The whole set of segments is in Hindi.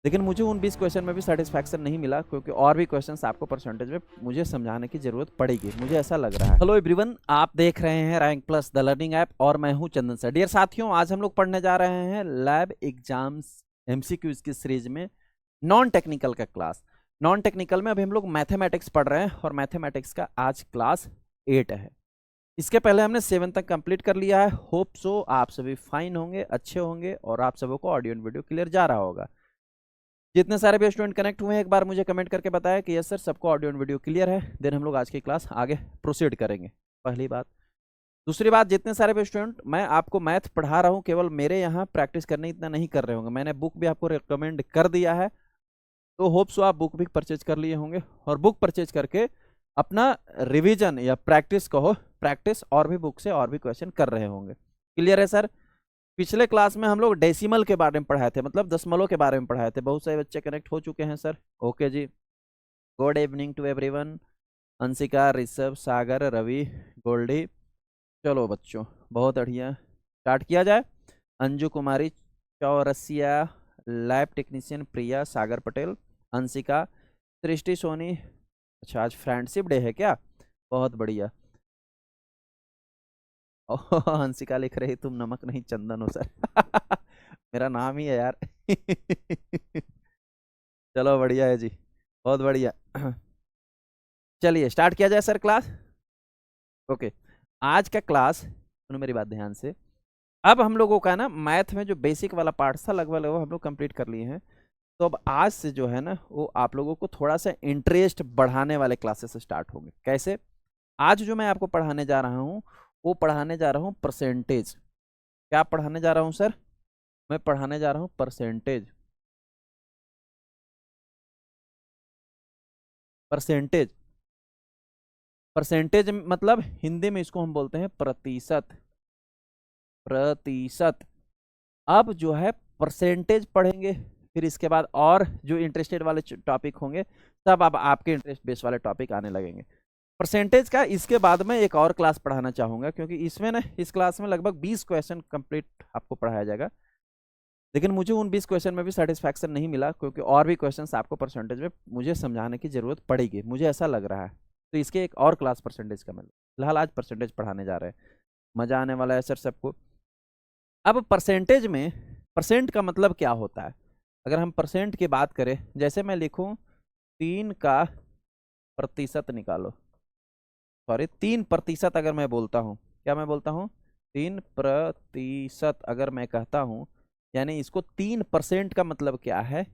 लेकिन मुझे उन 20 क्वेश्चन में भी सेटिस्फैक्शन नहीं मिला, क्योंकि और भी क्वेश्चंस आपको परसेंटेज में मुझे समझाने की जरूरत पड़ेगी, मुझे ऐसा लग रहा है। हेलो एवरीवन, आप देख रहे हैं rank plus the learning app और मैं हूं चंदन सर। डियर साथियों, आज हम लोग पढ़ने जा रहे हैं लैब एग्जाम्स एमसीक्यूज की सीरीज में नॉन टेक्निकल का क्लास। नॉन टेक्निकल में अभी हम लोग मैथमेटिक्स पढ़ रहे हैं और मैथमेटिक्स का आज क्लास 8 है। इसके पहले हमने 7 तक कंप्लीट कर लिया है। होप सो आप सभी फाइन होंगे, अच्छे होंगे और आप सबों को ऑडियो एंड वीडियो क्लियर जा रहा होगा। जितने सारे भी स्टूडेंट कनेक्ट हुए हैं एक बार मुझे कमेंट करके बताया कि यस सर सबको ऑडियो एंड वीडियो क्लियर है। देन हम लोग आज की क्लास आगे प्रोसीड करेंगे, पहली बात। दूसरी बात, जितने सारे भी स्टूडेंट, मैं आपको मैथ पढ़ा रहा हूँ, केवल मेरे यहाँ प्रैक्टिस करने इतना नहीं कर रहे होंगे, मैंने बुक भी आपको रिकमेंड कर दिया है। तो होप सो आप बुक भी परचेज कर लिए होंगे और बुक परचेज करके अपना रिवीजन या प्रैक्टिस कहो, प्रैक्टिस और भी बुक से और भी क्वेश्चन कर रहे होंगे। क्लियर है सर? पिछले क्लास में हम लोग डेसिमल के बारे में पढ़ाए थे, मतलब दशमलव के बारे में पढ़ाए थे। बहुत सारे बच्चे कनेक्ट हो चुके हैं सर। ओके जी, good evening to everyone. Anshika, Rishabh, Sagar, Ravi, Goldy. चलो बच्चों, बहुत बढ़िया, स्टार्ट किया जाए। Anju Kumari, Chaurasia, lab technician Priya, Sagar Patel, Anshika, Srishti Soni. अच्छा, आज फ्रेंडशिप डे है क्या? बहुत बढ़िया। ओह, हंसिका लिख रही तुम नमक नहीं चंदन हो सर। मेरा नाम ही है यार। चलो बढ़िया है जी, बहुत बढ़िया। चलिए स्टार्ट किया जाए सर क्लास। ओके, आज का क्लास सुनो मेरी बात ध्यान से। अब हम लोगों का ना मैथ में जो बेसिक वाला पार्ट था लगभग लगभग हम लोग कंप्लीट कर लिए हैं। तो अब आज से जो है ना वो आप लोगों को थोड़ा सा इंटरेस्ट बढ़ाने वाले क्लासेस स्टार्ट होंगे। कैसे? आज जो मैं आपको पढ़ाने जा रहा हूँ वो पढ़ाने जा रहा हूँ परसेंटेज। क्या पढ़ाने जा रहा हूँ सर? मैं पढ़ाने जा रहा हूँ परसेंटेज। परसेंटेज, परसेंटेज मतलब हिंदी में इसको हम बोलते हैं प्रतिशत। प्रतिशत। अब जो है परसेंटेज पढ़ेंगे, फिर इसके बाद और जो इंटरेस्टेड वाले टॉपिक होंगे तब अब आपके इंटरेस्ट बेस वाले टॉपिक आने लगेंगे। परसेंटेज का इसके बाद में एक और क्लास पढ़ाना चाहूंगा, क्योंकि इसमें ना इस क्लास में लगभग 20 क्वेश्चन कंप्लीट आपको पढ़ाया जाएगा। लेकिन मुझे उन 20 क्वेश्चन में भी सेटिस्फैक्शन नहीं मिला, क्योंकि और भी क्वेश्चंस आपको परसेंटेज में मुझे समझाने की जरूरत पड़ेगी, मुझे ऐसा लग रहा है। तो इसके एक और क्लास परसेंटेज का मिल, फिलहाल आज परसेंटेज पढ़ाने जा रहे हैं। मजा आने वाला है सर सबको। अब परसेंटेज में परसेंट का मतलब क्या होता है? अगर हम परसेंट की बात करें, जैसे मैं लिखूं 3 का प्रतिशत निकालो, सॉरी 3% अगर मैं बोलता हूँ, क्या मैं बोलता हूँ? 3% अगर मैं कहता हूँ, यानी इसको 3% का मतलब क्या है?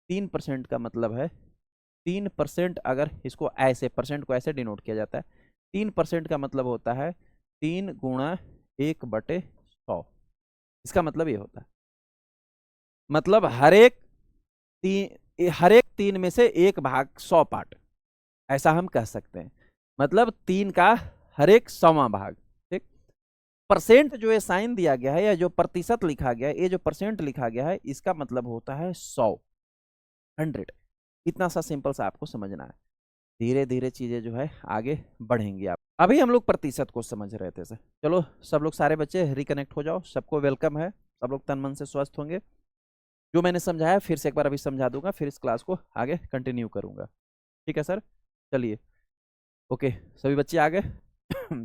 3% का मतलब है 3%, अगर इसको ऐसे परसेंट को ऐसे डिनोट किया जाता है, 3% का मतलब होता है 3 × 1/100। इसका मतलब ये होता है, मतलब हर एक 3 में से 1/100 ऐसा हम कह सकते हैं। मतलब 3 का हर एक 100वां भाग। ठीक। परसेंट जो ये साइन दिया गया है या जो प्रतिशत लिखा गया है, ये जो परसेंट लिखा गया है इसका मतलब होता है 100, 100। इतना सा सिंपल सा आपको समझना है। धीरे धीरे चीजें जो है आगे बढ़ेंगी। आप अभी हम लोग प्रतिशत को समझ रहे थे सर। चलो सब लोग, सारे बच्चे रिकनेक्ट हो जाओ, सबको वेलकम है, सब लोग तन मन से स्वस्थ होंगे। जो मैंने समझाया फिर से एक बार अभी समझा दूंगा, फिर इस क्लास को आगे कंटिन्यू करूंगा। ठीक है सर? चलिए, ओके, सभी बच्चे आ गए।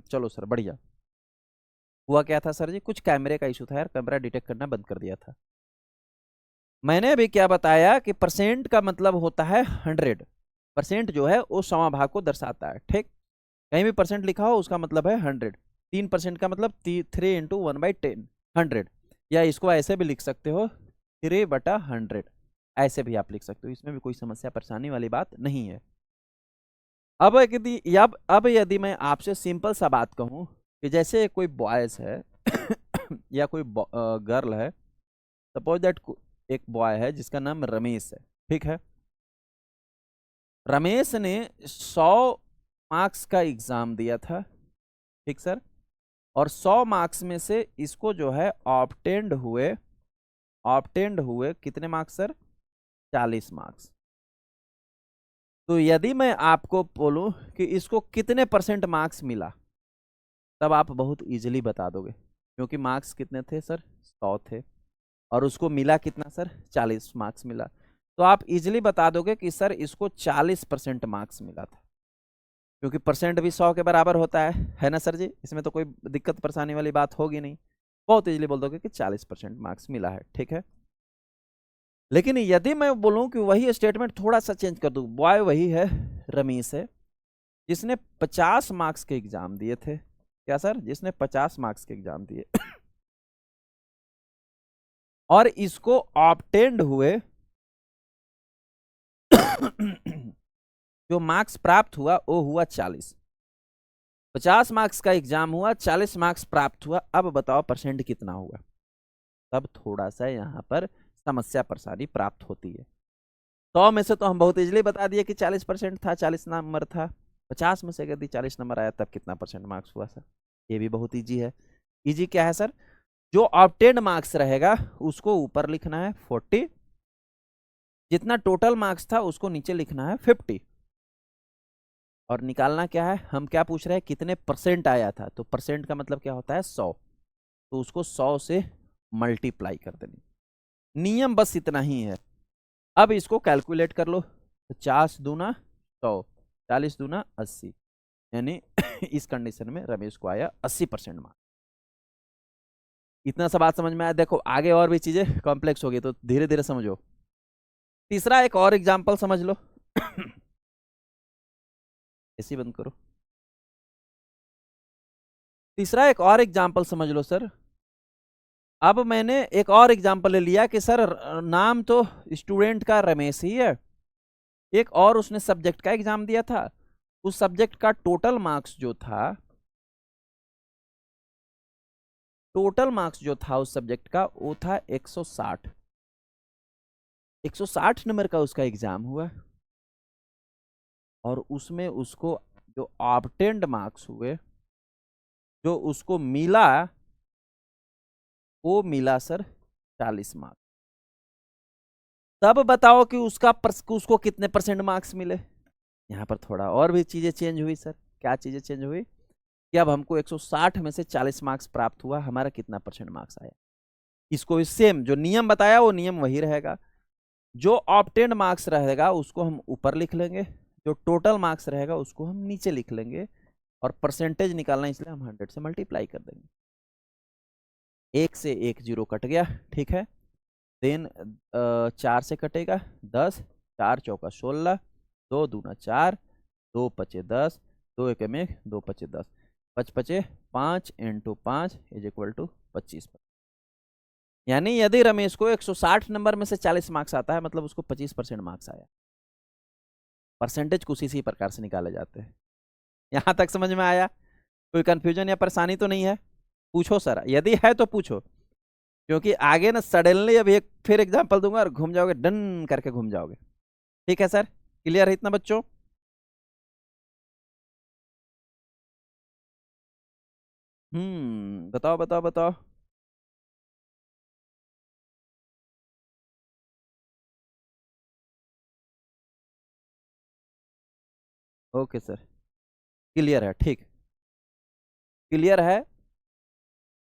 चलो सर, बढ़िया। हुआ क्या था सर जी, कुछ कैमरे का इशू था यार, कैमरा डिटेक्ट करना बंद कर दिया था। मैंने अभी क्या बताया कि परसेंट का मतलब होता है 100। परसेंट जो है वो 100वां भाग को दर्शाता है। ठीक। कहीं भी परसेंट लिखा हो उसका मतलब है 100। 3% का मतलब 3 × 1/10, 100। या इसको ऐसे भी लिख सकते हो 3/100, ऐसे भी आप लिख सकते हो, इसमें भी कोई समस्या परेशानी वाली बात नहीं है। अब यदि मैं आपसे सिंपल सा बात कहूं कि जैसे कोई बॉयज है या कोई गर्ल है, सपोज दैट एक बॉय है जिसका नाम रमेश है। ठीक है। रमेश ने 100 मार्क्स का एग्जाम दिया था। ठीक सर। और 100 मार्क्स में से इसको जो है ऑब्टेंड हुए कितने मार्क्स सर? 40 मार्क्स। तो यदि मैं आपको बोलूं कि इसको कितने परसेंट मार्क्स मिला, तब आप बहुत इजीली बता दोगे, क्योंकि मार्क्स कितने थे सर? 100 थे और उसको मिला कितना सर? 40 मार्क्स मिला। तो आप इजिली बता दोगे कि सर इसको 40% मार्क्स मिला था, क्योंकि परसेंट भी 100 के बराबर होता है ना सर जी? इसमें तो कोई दिक्कत परेशानी वाली बात होगी नहीं, बहुत इजीली बोल दोगे कि 40% मार्क्स मिला है, ठीक है। लेकिन यदि मैं बोलूं कि वही स्टेटमेंट थोड़ा सा चेंज कर दूं, बॉय वही है, रमेश है, जिसने 50 मार्क्स के एग्जाम दिए थे। क्या सर? जिसने 50 मार्क्स के एग्जाम दिए और इसको ऑब्टेंड हुए जो मार्क्स प्राप्त हुआ वो हुआ 40। 50 मार्क्स का एग्जाम हुआ, 40 मार्क्स प्राप्त हुआ। अब बताओ परसेंट कितना हुआ? तब थोड़ा सा यहाँ पर समस्या परेशानी प्राप्त होती है। 100 में से तो हम बहुत इजीली बता दिए कि 40% था, 40 नंबर था। 50 में से यदि 40 नंबर आया तब कितना परसेंट मार्क्स हुआ सर? ये भी बहुत इजी है। इजी क्या है सर? जो ऑब्टेन्ड मार्क्स रहेगा उसको ऊपर लिखना है 40, जितना टोटल मार्क्स था उसको नीचे लिखना है 50, और निकालना क्या है? हम क्या पूछ रहे हैं? कितने परसेंट आया था? तो परसेंट का मतलब क्या होता है? 100, तो उसको 100 से मल्टीप्लाई कर देनी। नियम बस इतना ही है। अब इसको कैलकुलेट कर लो। 50 दूना 100, 40 दूना 80, यानी इस कंडीशन में रमेश को आया 80% मार्क्स। इतना सा बात समझ में आया? देखो आगे और भी चीजें कॉम्प्लेक्स होगी तो धीरे धीरे समझो। तीसरा एक और एग्जाम्पल समझ लो। ऐसे बंद करो। तीसरा एक और एग्जाम्पल समझ लो सर। अब मैंने एक और एग्जाम्पल ले लिया कि सर नाम तो स्टूडेंट का रमेश ही है, एक और उसने सब्जेक्ट का एग्जाम दिया था, उस सब्जेक्ट का टोटल मार्क्स जो था, टोटल मार्क्स जो था उस सब्जेक्ट का वो था 160। 160 नंबर का उसका एग्जाम हुआ, और उसमें उसको जो ऑब्टेन्ड मार्क्स हुए, जो उसको मिला, वो मिला सर 40 मार्क्स। तब बताओ कि उसको कितने परसेंट मार्क्स मिले? यहाँ पर थोड़ा और भी चीजें चेंज हुई सर। क्या चीजें चेंज हुई? कि अब हमको 160 में से 40 मार्क्स प्राप्त हुआ, हमारा कितना परसेंट मार्क्स आया? इसको भी सेम जो नियम बताया वो नियम वही रहेगा। जो ऑब्टेन्ड मार्क्स रहेगा उसको हम ऊपर लिख लेंगे, जो टोटल मार्क्स रहेगा उसको हम नीचे लिख लेंगे, और परसेंटेज निकालना इसलिए हम 100 से मल्टीप्लाई कर देंगे। 1 से 1 जीरो कट गया, ठीक है। देन 4 से कटेगा 10, 4 चौका 16, 2 दूना 4, 2 पचे 10, 2 एक में 2 पचे 10, 5 पचे 5 इंटू 5 इज इक्वल टू 25। यानी यदि रमेश को 160 नंबर में से 40 मार्क्स आता है, मतलब उसको 25% मार्क्स आया। परसेंटेज कुछ इसी प्रकार से निकाले जाते हैं। यहां तक समझ में आया? कोई कंफ्यूजन या परेशानी तो नहीं है? पूछो सर, यदि है तो पूछो, क्योंकि आगे ना सडनली अभी एक फिर एग्जांपल दूंगा और घूम जाओगे, डन करके घूम जाओगे। ठीक है सर? क्लियर है इतना बच्चों? बताओ बताओ बताओ। ओके सर, क्लियर है, ठीक, क्लियर है।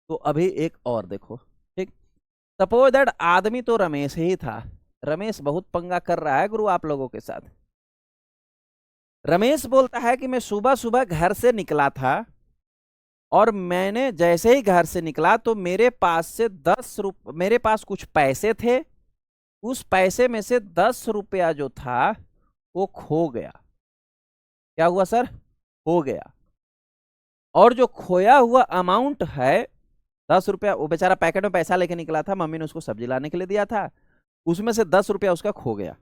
तो अभी एक और देखो, ठीक। सपोज दैट आदमी तो रमेश ही था। रमेश बहुत पंगा कर रहा है गुरु आप लोगों के साथ। रमेश बोलता है कि मैं सुबह सुबह घर से निकला था, और मैंने जैसे ही घर से निकला तो मेरे पास से 10 रुपये, मेरे पास कुछ पैसे थे, उस पैसे में से 10 रुपया जो था वो खो गया। क्या हुआ सर? खो गया। और जो खोया हुआ अमाउंट है 10 रुपया, वो बेचारा पैकेट में पैसा लेके निकला था, मम्मी ने उसको सब्जी लाने के लिए दिया था, उसमें से 10 रुपया उसका खो गया।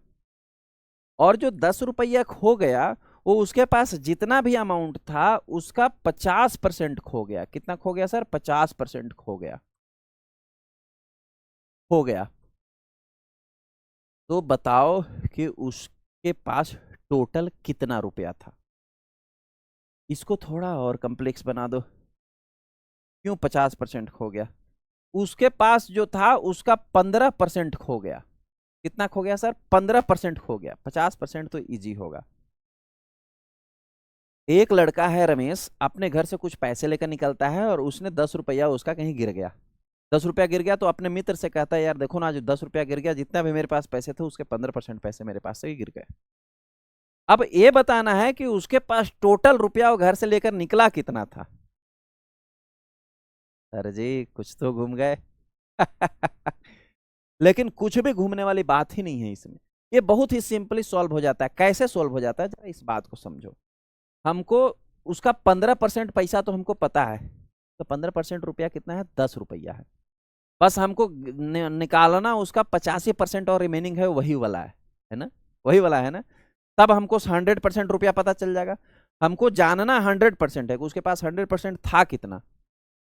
और जो 10 रुपया खो गया, वो उसके पास जितना भी अमाउंट था उसका 50% खो गया। कितना खो गया सर? 50% खो गया, हो गया। तो बताओ कि उसके पास टोटल कितना रुपया था? इसको थोड़ा और कम्प्लेक्स बना दो। क्यों 50% खो गया? उसके पास जो था उसका 15% खो गया। कितना खो गया सर? 15% खो गया। 50% तो इजी होगा। एक लड़का है रमेश, अपने घर से कुछ पैसे लेकर निकलता है और उसने 10 रुपया उसका कहीं गिर गया। 10 रुपया गिर गया तो अपने मित्र से कहता है यार देखो ना, जो 10 रुपया गिर गया, जितना भी मेरे पास पैसे थे उसके 15% पैसे मेरे पास से ही गिर गए। अब ये बताना है कि उसके पास टोटल रुपया वो घर से लेकर निकला कितना था। सर जी कुछ तो घूम गए। लेकिन कुछ भी घूमने वाली बात ही नहीं है इसमें, ये बहुत ही सिंपली सॉल्व हो जाता है। कैसे सॉल्व हो जाता है, जरा इस बात को समझो। हमको उसका 15% पैसा तो हमको पता है, तो 15% रुपया कितना है, 10 रुपया है। बस हमको निकालना उसका 85% और रिमेनिंग है वही वाला है ना, वही वाला है ना। तब हमको 100% रुपया पता चल जाएगा। हमको जानना 100% है कि उसके पास 100% था कितना,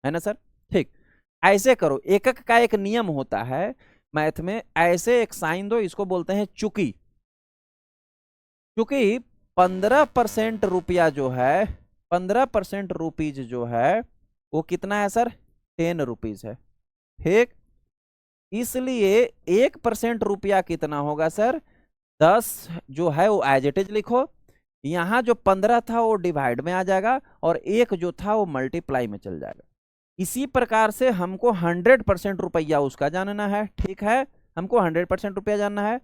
है ना सर। ठीक, ऐसे करो। एकक का एक नियम होता है मैथ में, ऐसे एक साइन दो, इसको बोलते हैं चूंकि। क्योंकि 15% रुपया जो है, 15% रुपीज जो है वो कितना है सर, 10 रुपीज है। ठीक, इसलिए 1% रुपया कितना होगा सर, 10 जो है वो एज इट इज लिखो। यहां जो 15 था वो डिवाइड में आ जाएगा और 1 जो था वो मल्टीप्लाई में चल जाएगा। इसी प्रकार से हमको 100% रुपया उसका जानना है। ठीक है, हमको 100% रुपया जानना है।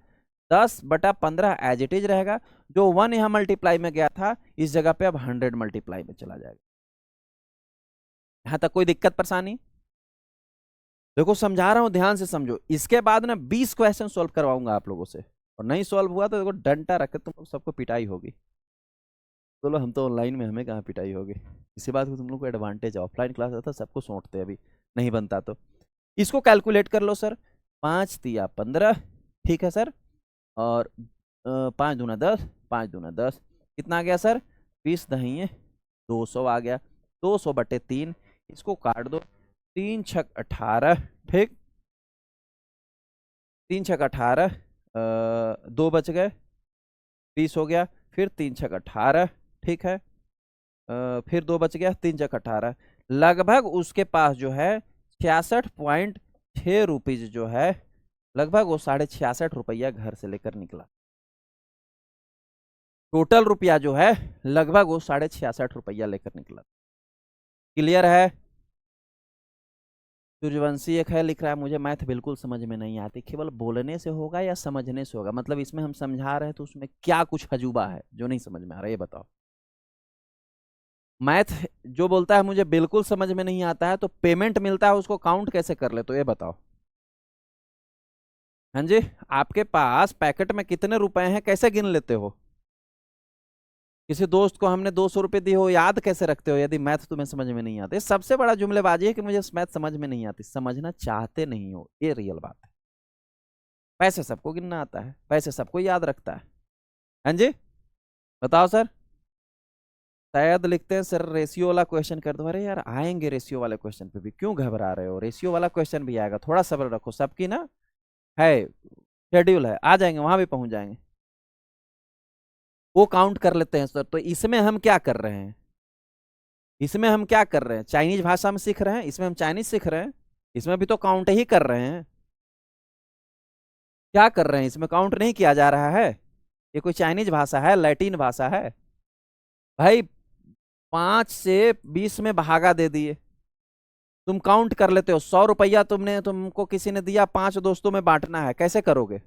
10/15 एज इट इज रहेगा। जो 1 यहां मल्टीप्लाई में गया था इस जगह पे अब 100 मल्टीप्लाई में चला जाएगा। यहां तक कोई दिक्कत परेशानी? देखो समझा रहा हूं, ध्यान से समझो। इसके बाद ना 20 क्वेश्चन सॉल्व करवाऊंगा आप लोगों से, और नहीं सॉल्व हुआ तो देखो डंडा रख के तुम लोग सबको पिटाई होगी। बोलो हम तो ऑनलाइन में, हमें कहाँ पिटाई होगी। इसी बात को तुम लोग को एडवांटेज है, ऑफलाइन क्लास रहता सबको सौंटते अभी नहीं बनता तो। इसको कैलकुलेट कर लो सर, 5 तिया 15, ठीक है सर। और 5 दूना 10, 5 दूना 10, कितना आ गया सर, 20 दही 200 आ गया। 200/3, इसको काट दो, 3 छक 18, ठीक, 3 छक 18, 2 बच गए, 20 हो गया। फिर 3 छक 18, ठीक है, फिर 2 बच गया, 3 छक 18। लगभग उसके पास जो है 66.6 रुपीज जो है, लगभग वो 66.5 रुपया घर से लेकर निकला। टोटल रुपया जो है लगभग वो 66.5 रुपया लेकर निकला। क्लियर है? सूर्यवंशी एक है लिख रहा है, मुझे मैथ बिल्कुल समझ में नहीं आती, केवल बोलने से होगा या समझने से होगा? मतलब इसमें हम समझा रहे हैं तो उसमें क्या कुछ अजूबा है जो नहीं समझ में आ रहा है, ये बताओ। मैथ जो बोलता है मुझे बिल्कुल समझ में नहीं आता है, तो पेमेंट मिलता है उसको काउंट कैसे कर ले, तो ये बताओ। हाँ जी, आपके पास पैकेट में कितने रुपए हैं कैसे गिन लेते हो? किसी दोस्त को हमने 200 रुपये दिए हो, याद कैसे रखते हो यदि मैथ तुम्हें समझ में नहीं आते? सबसे बड़ा जुमलेबाजी है कि मुझे मैथ समझ में नहीं आती, समझना चाहते नहीं हो, ये रियल बात है। पैसे सबको गिनना आता है, पैसे सबको याद रखता है। हाँ जी, बताओ सर। शायद लिखते हैं सर रेशियो वाला क्वेश्चन कर दो। अरे यार आएंगे रेशियो वाले क्वेश्चन पे भी, क्यों घबरा रहे हो? रेशियो वाला क्वेश्चन भी आएगा, थोड़ा सब्र रखो। सबकी ना है शेड्यूल है, आ जाएंगे, वहां भी पहुंच जाएंगे। वो काउंट कर लेते हैं सर। तो इसमें हम क्या कर रहे हैं, इसमें हम क्या कर रहे हैं, चाइनीज भाषा में सीख रहे हैं, इसमें हम चाइनीज सीख रहे हैं, इसमें भी तो काउंट ही कर रहे हैं। क्या कर रहे हैं, इसमें काउंट नहीं किया जा रहा है। ये कोई चाइनीज भाषा है, लैटिन भाषा है भाई। 5 से 20 में भागा दे दिए, तुम काउंट कर लेते हो। 100 रुपया तुमको किसी ने दिया, 5 दोस्तों में बांटना है, कैसे करोगे?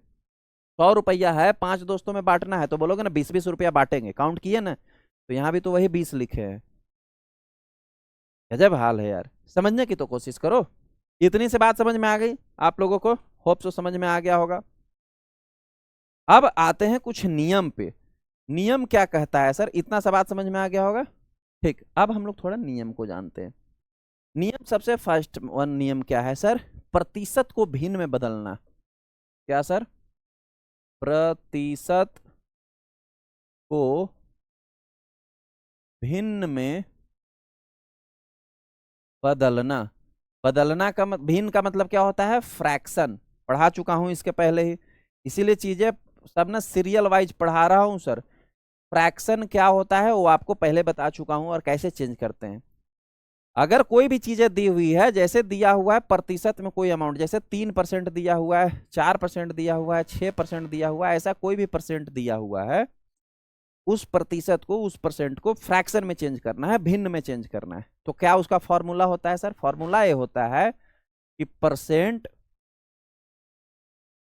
100 रुपया है, 5 दोस्तों में बांटना है, तो बोलोगे ना 20-20 रुपया बांटेंगे, काउंट किए ना। तो यहाँ भी तो वही 20 लिखे हैं। गजब हाल है यार, समझने की तो कोशिश करो। इतनी से बात समझ में आ गई आप लोगों को? होप सो समझ में आ गया होगा। अब आते हैं कुछ नियम पे। नियम क्या कहता है सर, इतना सा बात समझ में आ गया होगा। ठीक, अब हम लोग थोड़ा नियम को जानते हैं। नियम सबसे फर्स्ट वन नियम क्या है सर, प्रतिशत को भिन्न में बदलना। क्या सर? प्रतिशत को भिन्न में बदलना। बदलना का भिन्न का मतलब क्या होता है, फ्रैक्शन। पढ़ा चुका हूं इसके पहले ही, इसीलिए चीजें सब ना सीरियल वाइज पढ़ा रहा हूं सर। फ्रैक्शन क्या होता है वो आपको पहले बता चुका हूं, और कैसे चेंज करते हैं। अगर कोई भी चीजें दी हुई है, जैसे दिया हुआ है प्रतिशत में कोई अमाउंट, जैसे 3% दिया हुआ है, 4% दिया हुआ है, 6% दिया हुआ है, ऐसा कोई भी परसेंट दिया हुआ है, उस प्रतिशत को, उस परसेंट को फ्रैक्शन में चेंज करना है, भिन्न में चेंज करना है। तो क्या उसका फॉर्मूला होता है सर? फॉर्मूला ये होता है कि परसेंट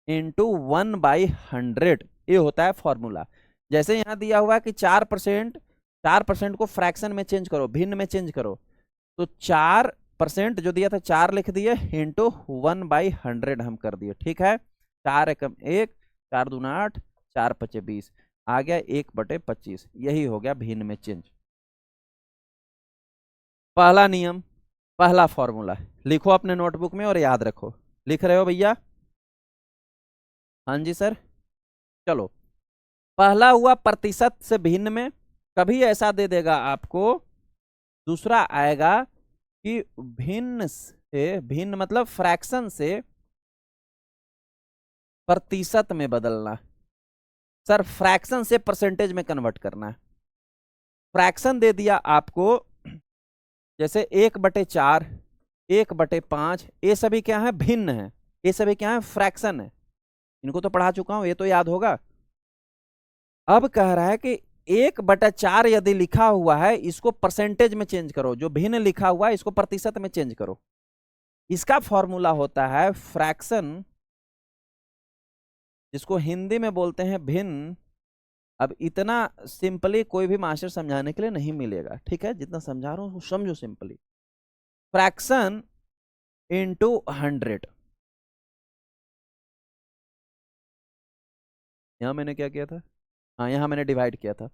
इंटू 1/100, ये होता है फॉर्मूला। जैसे यहाँ दिया हुआ है कि 4%, 4% को फ्रैक्शन में चेंज करो, भिन्न में चेंज करो, तो 4% जो दिया था 4 लिख दिए, इंटू 1/100 हम कर दिए। ठीक है, 4 एकम 1, 4 दूना 8, 4 पचे 20, आ गया 1/25। यही हो गया भिन्न में चेंज। पहला नियम, पहला फॉर्मूला लिखो अपने नोटबुक में और याद रखो। लिख रहे हो भैया? हाँ जी सर। चलो, पहला हुआ प्रतिशत से भिन्न में, कभी ऐसा दे देगा आपको। दूसरा आएगा कि भिन्न से, भिन्न मतलब फ्रैक्शन से प्रतिशत में बदलना। सर फ्रैक्शन से परसेंटेज में कन्वर्ट करना है। फ्रैक्शन दे दिया आपको, जैसे 1/4, 1/5, ये सभी क्या है? भिन्न है। ये सभी क्या है? फ्रैक्शन है। इनको तो पढ़ा चुका हूं, ये तो याद होगा। अब कह रहा है कि 1/4 यदि लिखा हुआ है, इसको परसेंटेज में चेंज करो। जो भिन्न लिखा हुआ है इसको प्रतिशत में चेंज करो। इसका फॉर्मूला होता है फ्रैक्शन, जिसको हिंदी में बोलते हैं भिन्न। अब इतना सिंपली कोई भी मास्टर समझाने के लिए नहीं मिलेगा, ठीक है? जितना समझा रहा हूं समझो सिंपली। Fraction into 100। यहां मैंने क्या किया था? हाँ, यहां मैंने डिवाइड किया था।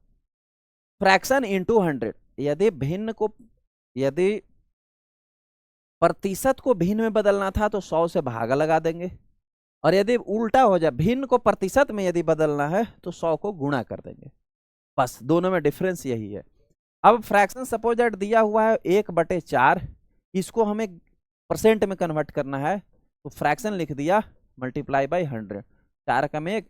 Fraction into 100। यदि भिन्न को, यदि प्रतिशत को भिन्न में बदलना था तो 100 से भागा लगा देंगे, और यदि उल्टा हो जाए, भिन्न को प्रतिशत में यदि बदलना है तो 100 को गुणा कर देंगे। बस दोनों में डिफरेंस यही है। अब फ्रैक्शन सपोज दैट दिया हुआ है 1/4, इसको हमें परसेंट में कन्वर्ट करना है, तो फ्रैक्शन लिख दिया मल्टीप्लाई बाई 100। 4 कम 1,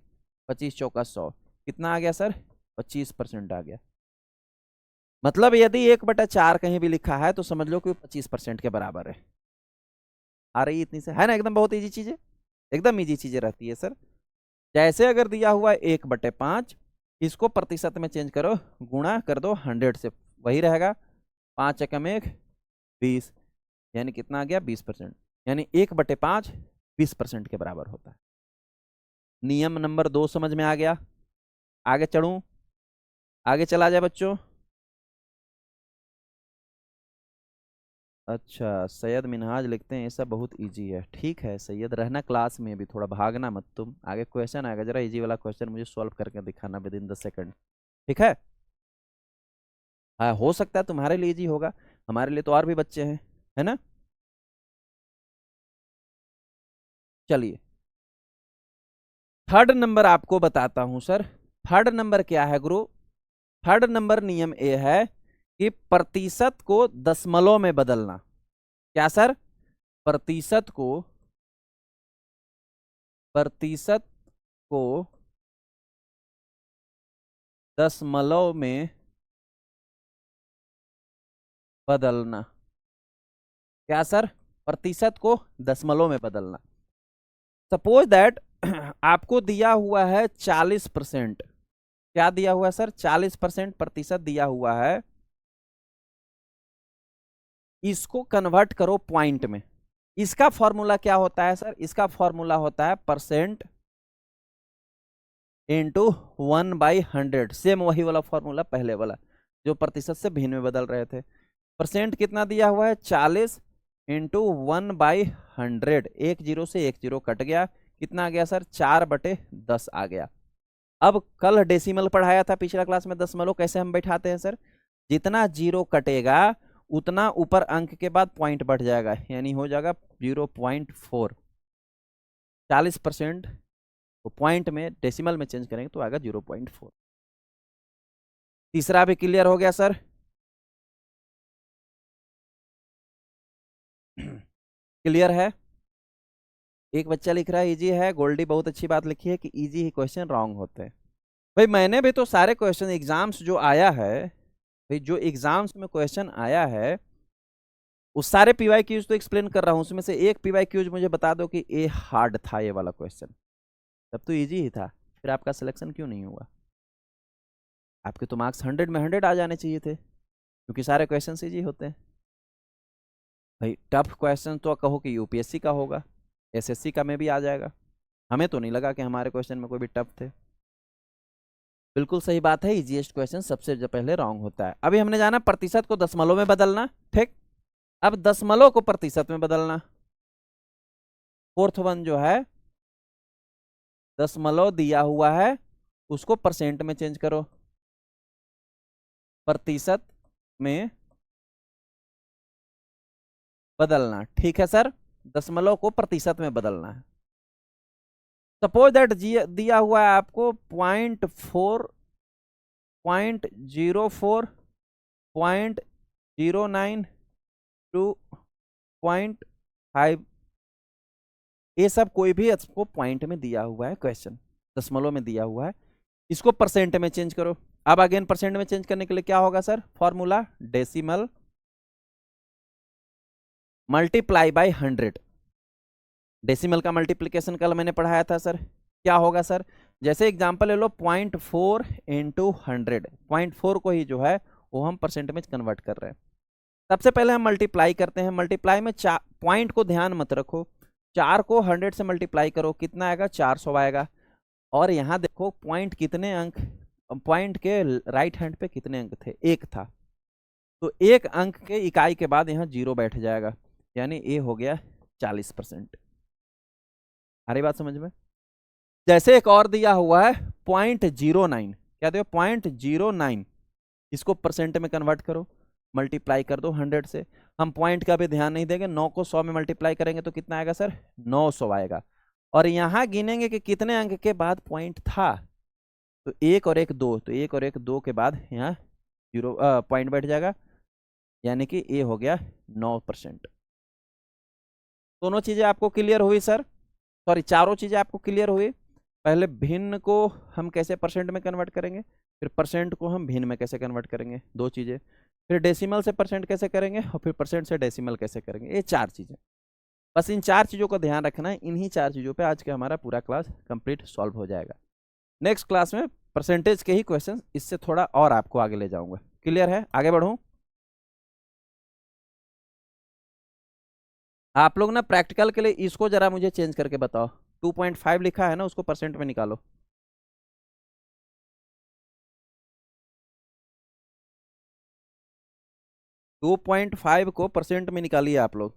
25 चौका 100, कितना आ गया सर? 25% आ गया। मतलब यदि 1/4 कहीं भी लिखा है तो समझ लो कि 25% के बराबर है। आ रही है इतनी से, है ना? एकदम बहुत ईजी चीजें, एकदम ईजी चीजें रहती है सर। जैसे अगर दिया हुआ है 1/5, इसको प्रतिशत में चेंज करो, गुणा कर दो 100 से, वही रहेगा। 5 एकम 1, 20, यानी कितना आ गया? 20%। यानी 1/5 20% के बराबर होता है। नियम नंबर 2 समझ में आ गया? आगे चढ़ूं? आगे चला जाए बच्चों। अच्छा, सैयद मिनहाज लिखते हैं ये सब बहुत इजी है। ठीक है सैयद, रहना क्लास में भी, थोड़ा भागना मत तुम। आगे क्वेश्चन आएगा, जरा इजी वाला क्वेश्चन मुझे सॉल्व करके दिखाना विद इन द सेकंड। ठीक है? हाँ, हो सकता है तुम्हारे लिए इजी होगा, हमारे लिए तो और भी बच्चे हैं, है ना? चलिए, थर्ड नंबर आपको बताता हूं सर। थर्ड नंबर क्या है गुरु? थर्ड नंबर नियम ये है कि प्रतिशत को दशमलव में बदलना। क्या सर? प्रतिशत को, प्रतिशत को दशमलव में बदलना। क्या सर? प्रतिशत को दशमलव में बदलना। सपोज दैट आपको दिया हुआ है 40%। क्या दिया हुआ है सर? 40% प्रतिशत दिया हुआ है। इसको कन्वर्ट करो पॉइंट में। इसका फॉर्मूला क्या होता है सर? इसका फॉर्मूला होता है परसेंट इंटू 1/100। सेम वही वाला फॉर्मूला, पहले वाला जो प्रतिशत से भिन्न में बदल रहे थे। परसेंट कितना दिया हुआ है? 40 इंटू 1/100। एक जीरो से एक जीरो कट गया, कितना आ गया सर? 4/10 आ गया। अब कल डेसिमल पढ़ाया था पिछला क्लास में, दशमलव कैसे हम बैठाते हैं सर? जितना जीरो कटेगा उतना ऊपर अंक के बाद पॉइंट बढ़ जाएगा, यानी हो जाएगा 0.4। 40% को पॉइंट में, डेसिमल में चेंज करेंगे तो आएगा 0.4। तीसरा भी क्लियर हो गया सर? क्लियर है? एक बच्चा लिख रहा है इजी है। गोल्डी बहुत अच्छी बात लिखी है कि इजी ही क्वेश्चन रॉन्ग होते हैं। भाई मैंने भी तो सारे क्वेश्चन एग्जाम्स जो आया है, भाई जो एग्जाम्स में क्वेश्चन आया है उस सारे पीवाई क्यूज तो एक्सप्लेन कर रहा हूं। उसमें से एक पीवाई क्यूज मुझे बता दो कि ये हार्ड था, ये वाला क्वेश्चन, तब तो इजी ही था, फिर आपका सिलेक्शन क्यों नहीं हुआ? आपके तो मार्क्स 100 में 100 आ जाने चाहिए थे, क्योंकि सारे क्वेश्चन इजी होते हैं। भाई टफ क्वेश्चन तो कहो कि यूपीएससी का होगा, एसएससी का में भी आ जाएगा। हमें तो नहीं लगा कि हमारे क्वेश्चन में कोई भी टफ थे। बिल्कुल सही बात है, इजीएस्ट क्वेश्चन सबसे पहले रॉन्ग होता है। अभी हमने जाना प्रतिशत को दशमलव में बदलना, ठीक। अब दशमलव को प्रतिशत में बदलना। फोर्थ वन जो है, दशमलव दिया हुआ है उसको परसेंट में चेंज करो, प्रतिशत में बदलना, ठीक है सर। दशमलव को प्रतिशत में बदलना है। सपोज दैट दिया हुआ है आपको 0.04 0.09 टू 0.5, ये सब कोई भी आपको पॉइंट में दिया हुआ है, क्वेश्चन दशमलव में दिया हुआ है, इसको परसेंट में चेंज करो। अब अगेन परसेंट में चेंज करने के लिए क्या होगा sir, formula decimal multiply by 100। Decimal का मल्टीप्लीकेशन कल मैंने पढ़ाया था सर, क्या होगा सर, जैसे एग्जांपल ले लो 0.4 इंटू 100, 0.4 को ही जो है वो हम परसेंट में कन्वर्ट कर रहे हैं। सबसे पहले हम मल्टीप्लाई करते हैं, मल्टीप्लाई में पॉइंट को ध्यान मत रखो, 4 को 100 से मल्टीप्लाई करो, कितना आएगा, 400 आएगा। और यहाँ देखो पॉइंट कितने अंक, पॉइंट के राइट हैंड पे कितने अंक थे, एक था, तो एक अंक के इकाई के बाद यहाँ 0 बैठ जाएगा, यानी ये हो गया 40%। आ रही बात समझ में। जैसे एक और दिया हुआ है 0.09, क्या दिया 0.09, इसको परसेंट में कन्वर्ट करो, मल्टीप्लाई कर दो 100 से। हम पॉइंट का भी ध्यान नहीं देंगे, 9 को 100 में मल्टीप्लाई करेंगे तो कितना आएगा सर, 900 आएगा। और यहाँ गिनेंगे कि कितने अंक के बाद पॉइंट था, तो 1 और 1 2, तो 1 और 1 2 के बाद यहाँ 0 पॉइंट बैठ जाएगा, यानी कि ये हो गया 9%। दोनों चीजें आपको क्लियर हुई सर, सॉरी चारों चीजें आपको क्लियर हुई। पहले भिन्न को हम कैसे परसेंट में कन्वर्ट करेंगे, फिर परसेंट को हम भिन्न में कैसे कन्वर्ट करेंगे, दो चीजें, फिर डेसिमल से परसेंट कैसे करेंगे, और फिर परसेंट से डेसिमल कैसे करेंगे, ये 4 चीजें। बस इन 4 चीजों का ध्यान रखना है, इन्हीं 4 चीजों पे आज का हमारा पूरा क्लास कंप्लीट सॉल्व हो जाएगा। नेक्स्ट क्लास में परसेंटेज के ही क्वेश्चन, इससे थोड़ा और आपको आगे ले जाऊंगा। क्लियर है, आगे बढ़ूं। आप लोग ना प्रैक्टिकल के लिए इसको जरा मुझे चेंज करके बताओ, 2.5 लिखा है ना, उसको परसेंट में निकालो। टू 2.5 को परसेंट में निकालिए आप लोग।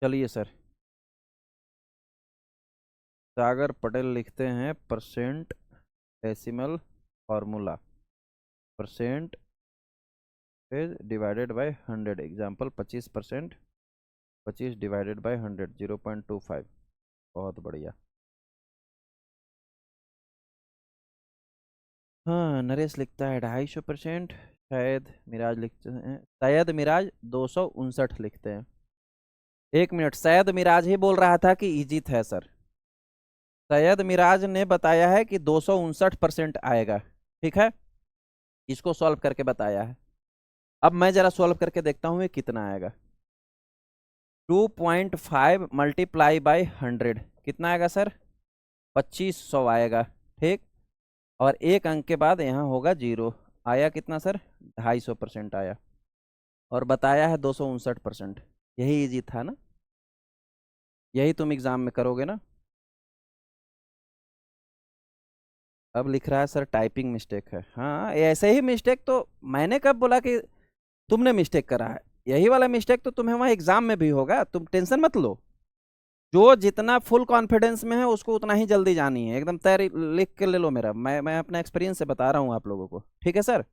चलिए सर, सागर पटेल लिखते हैं percent decimal formula, percent divided by 100, example 25%, 25 divided by 100 0.25। बहुत बढ़िया। हाँ नरेश लिखता है 250%, शायद मिराज लिखते हैं, शायद मिराज 259 लिखते हैं। एक मिनट, शायद मिराज ही बोल रहा था कि इजी था सर, शायद मिराज ने बताया है कि 259% आएगा, ठीक है, इसको सॉल्व करके बताया है। अब मैं जरा सॉल्व करके देखता हूँ ये कितना आएगा। 2.5 मल्टीप्लाई बाई 100 कितना आएगा सर, 2500 आएगा, ठीक। और एक अंक के बाद यहाँ होगा 0, आया कितना सर, 250% आया, और बताया है 259%। यही इजी था ना, यही तुम एग्जाम में करोगे ना। अब लिख रहा है सर टाइपिंग मिस्टेक है, हाँ ऐसे ही मिस्टेक तो मैंने कब बोला कि तुमने मिस्टेक करा है, यही वाला मिस्टेक तो तुम्हें वहाँ एग्जाम में भी होगा, तुम टेंशन मत लो। जो जितना फुल कॉन्फिडेंस में है उसको उतना ही जल्दी जानी है, एकदम तैयारी लिख के ले लो मेरा, मैं अपना एक्सपीरियंस से बता रहा हूँ आप लोगों को, ठीक है सर।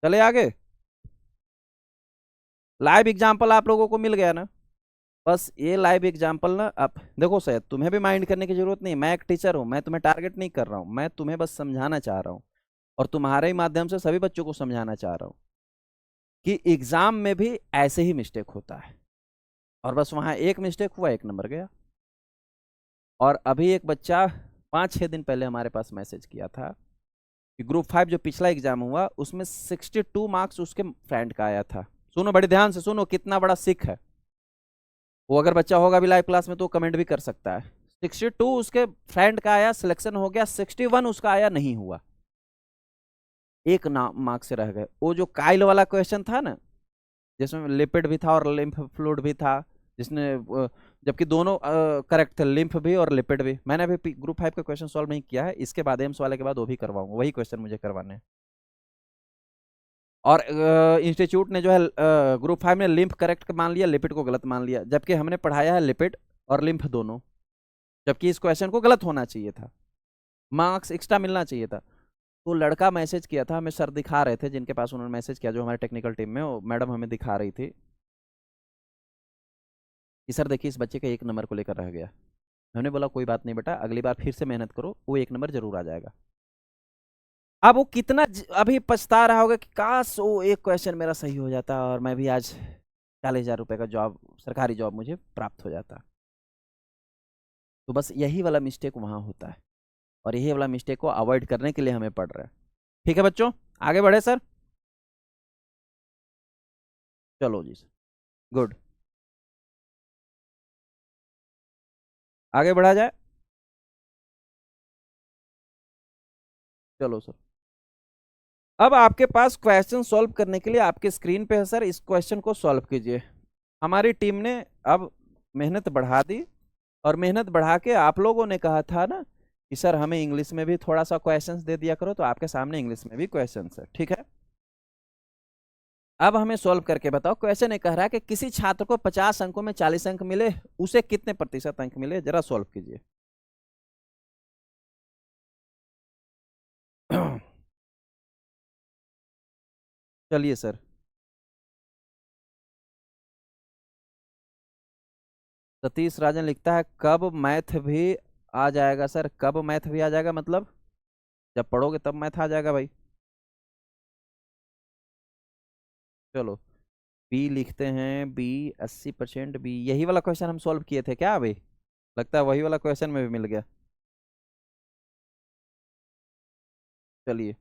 चले आगे, लाइव एग्जाम्पल आप लोगों को मिल गया ना। बस ये लाइव एग्जाम्पल ना, आप देखो सर तुम्हें भी माइंड करने की जरूरत नहीं, मैं एक टीचर हूँ, मैं तुम्हें टारगेट नहीं कर रहा हूँ, मैं तुम्हें बस समझाना चाह रहा हूँ, और तुम्हारे ही माध्यम से सभी बच्चों को समझाना चाह रहा हूँ कि एग्जाम में भी ऐसे ही मिस्टेक होता है, और बस वहाँ एक मिस्टेक हुआ, 1 नंबर गया। और अभी एक बच्चा 5-6 दिन पहले हमारे पास मैसेज किया था कि ग्रुप 5 जो पिछला एग्जाम हुआ उसमें 62 मार्क्स उसके फ्रेंड का आया था। सुनो बड़े ध्यान से सुनो, कितना बड़ा सिख है वो, अगर बच्चा होगा भी लाइव क्लास में तो कमेंट भी कर सकता है। 62 उसके फ्रेंड का आया, सिलेक्शन हो गया, 61 उसका आया, नहीं हुआ, एक नाम मार्क से रह गए। वो जो काइल वाला क्वेश्चन था ना, जिसमें लिपिड भी था और लिम्फ फ्लूइड भी था, जिसने जबकि दोनों करेक्ट थे, लिम्फ भी और लिपिड भी। मैंने अभी ग्रुप 5 का क्वेश्चन सॉल्व नहीं किया है, इसके बाद एम्स वाले के बाद वो भी करवाऊंगा, वही क्वेश्चन मुझे करवाने हैं। और इंस्टीट्यूट ने जो है ग्रुप 5 में लिम्फ करेक्ट मान लिया, लिपिड को गलत मान लिया, जबकि हमने पढ़ाया है लिपिड और लिम्फ दोनों, जबकि इस क्वेश्चन को गलत होना चाहिए था, मार्क्स एक्स्ट्रा मिलना चाहिए था। तो लड़का मैसेज किया था हमें, सर दिखा रहे थे, जिनके पास उन्होंने मैसेज किया जो हमारे टेक्निकल टीम में, वो मैडम हमें दिखा रही थी कि सर देखिए इस बच्चे का 1 नंबर को लेकर रह गया। हमने बोला कोई बात नहीं बेटा, अगली बार फिर से मेहनत करो, वो 1 नंबर जरूर आ जाएगा। अब वो कितना अभी पछता रहा होगा कि काश वो एक क्वेश्चन मेरा सही हो जाता और मैं भी आज 40,000 रुपये का जॉब, सरकारी जॉब मुझे प्राप्त हो जाता। तो बस यही वाला मिस्टेक वहाँ होता है, और यही वाला मिस्टेक को अवॉइड करने के लिए हमें पढ़ रहे हैं। ठीक है बच्चों, आगे बढ़े सर। चलो जी सर, गुड, आगे बढ़ा जाए। चलो सर, अब आपके पास क्वेश्चन सॉल्व करने के लिए आपके स्क्रीन पे है सर, इस क्वेश्चन को सॉल्व कीजिए। हमारी टीम ने अब मेहनत बढ़ा दी, और मेहनत बढ़ा के आप लोगों ने कहा था ना कि सर हमें इंग्लिश में भी थोड़ा सा क्वेश्चंस दे दिया करो, तो आपके सामने इंग्लिश में भी क्वेश्चंस है, ठीक है। अब हमें सॉल्व करके बताओ। क्वेश्चन ये कह रहा है कि किसी छात्र को 50 अंकों में 40 अंक मिले, उसे कितने प्रतिशत अंक मिले, जरा सॉल्व कीजिए। चलिए सर, सतीश राजन लिखता है कब मैथ भी आ जाएगा सर, कब मैथ भी आ जाएगा मतलब जब पढ़ोगे तब मैथ आ जाएगा भाई। चलो, बी लिखते हैं, बी 80%, बी यही वाला क्वेश्चन हम सॉल्व किए थे क्या अभी, लगता है वही वाला क्वेश्चन में भी मिल गया। चलिए,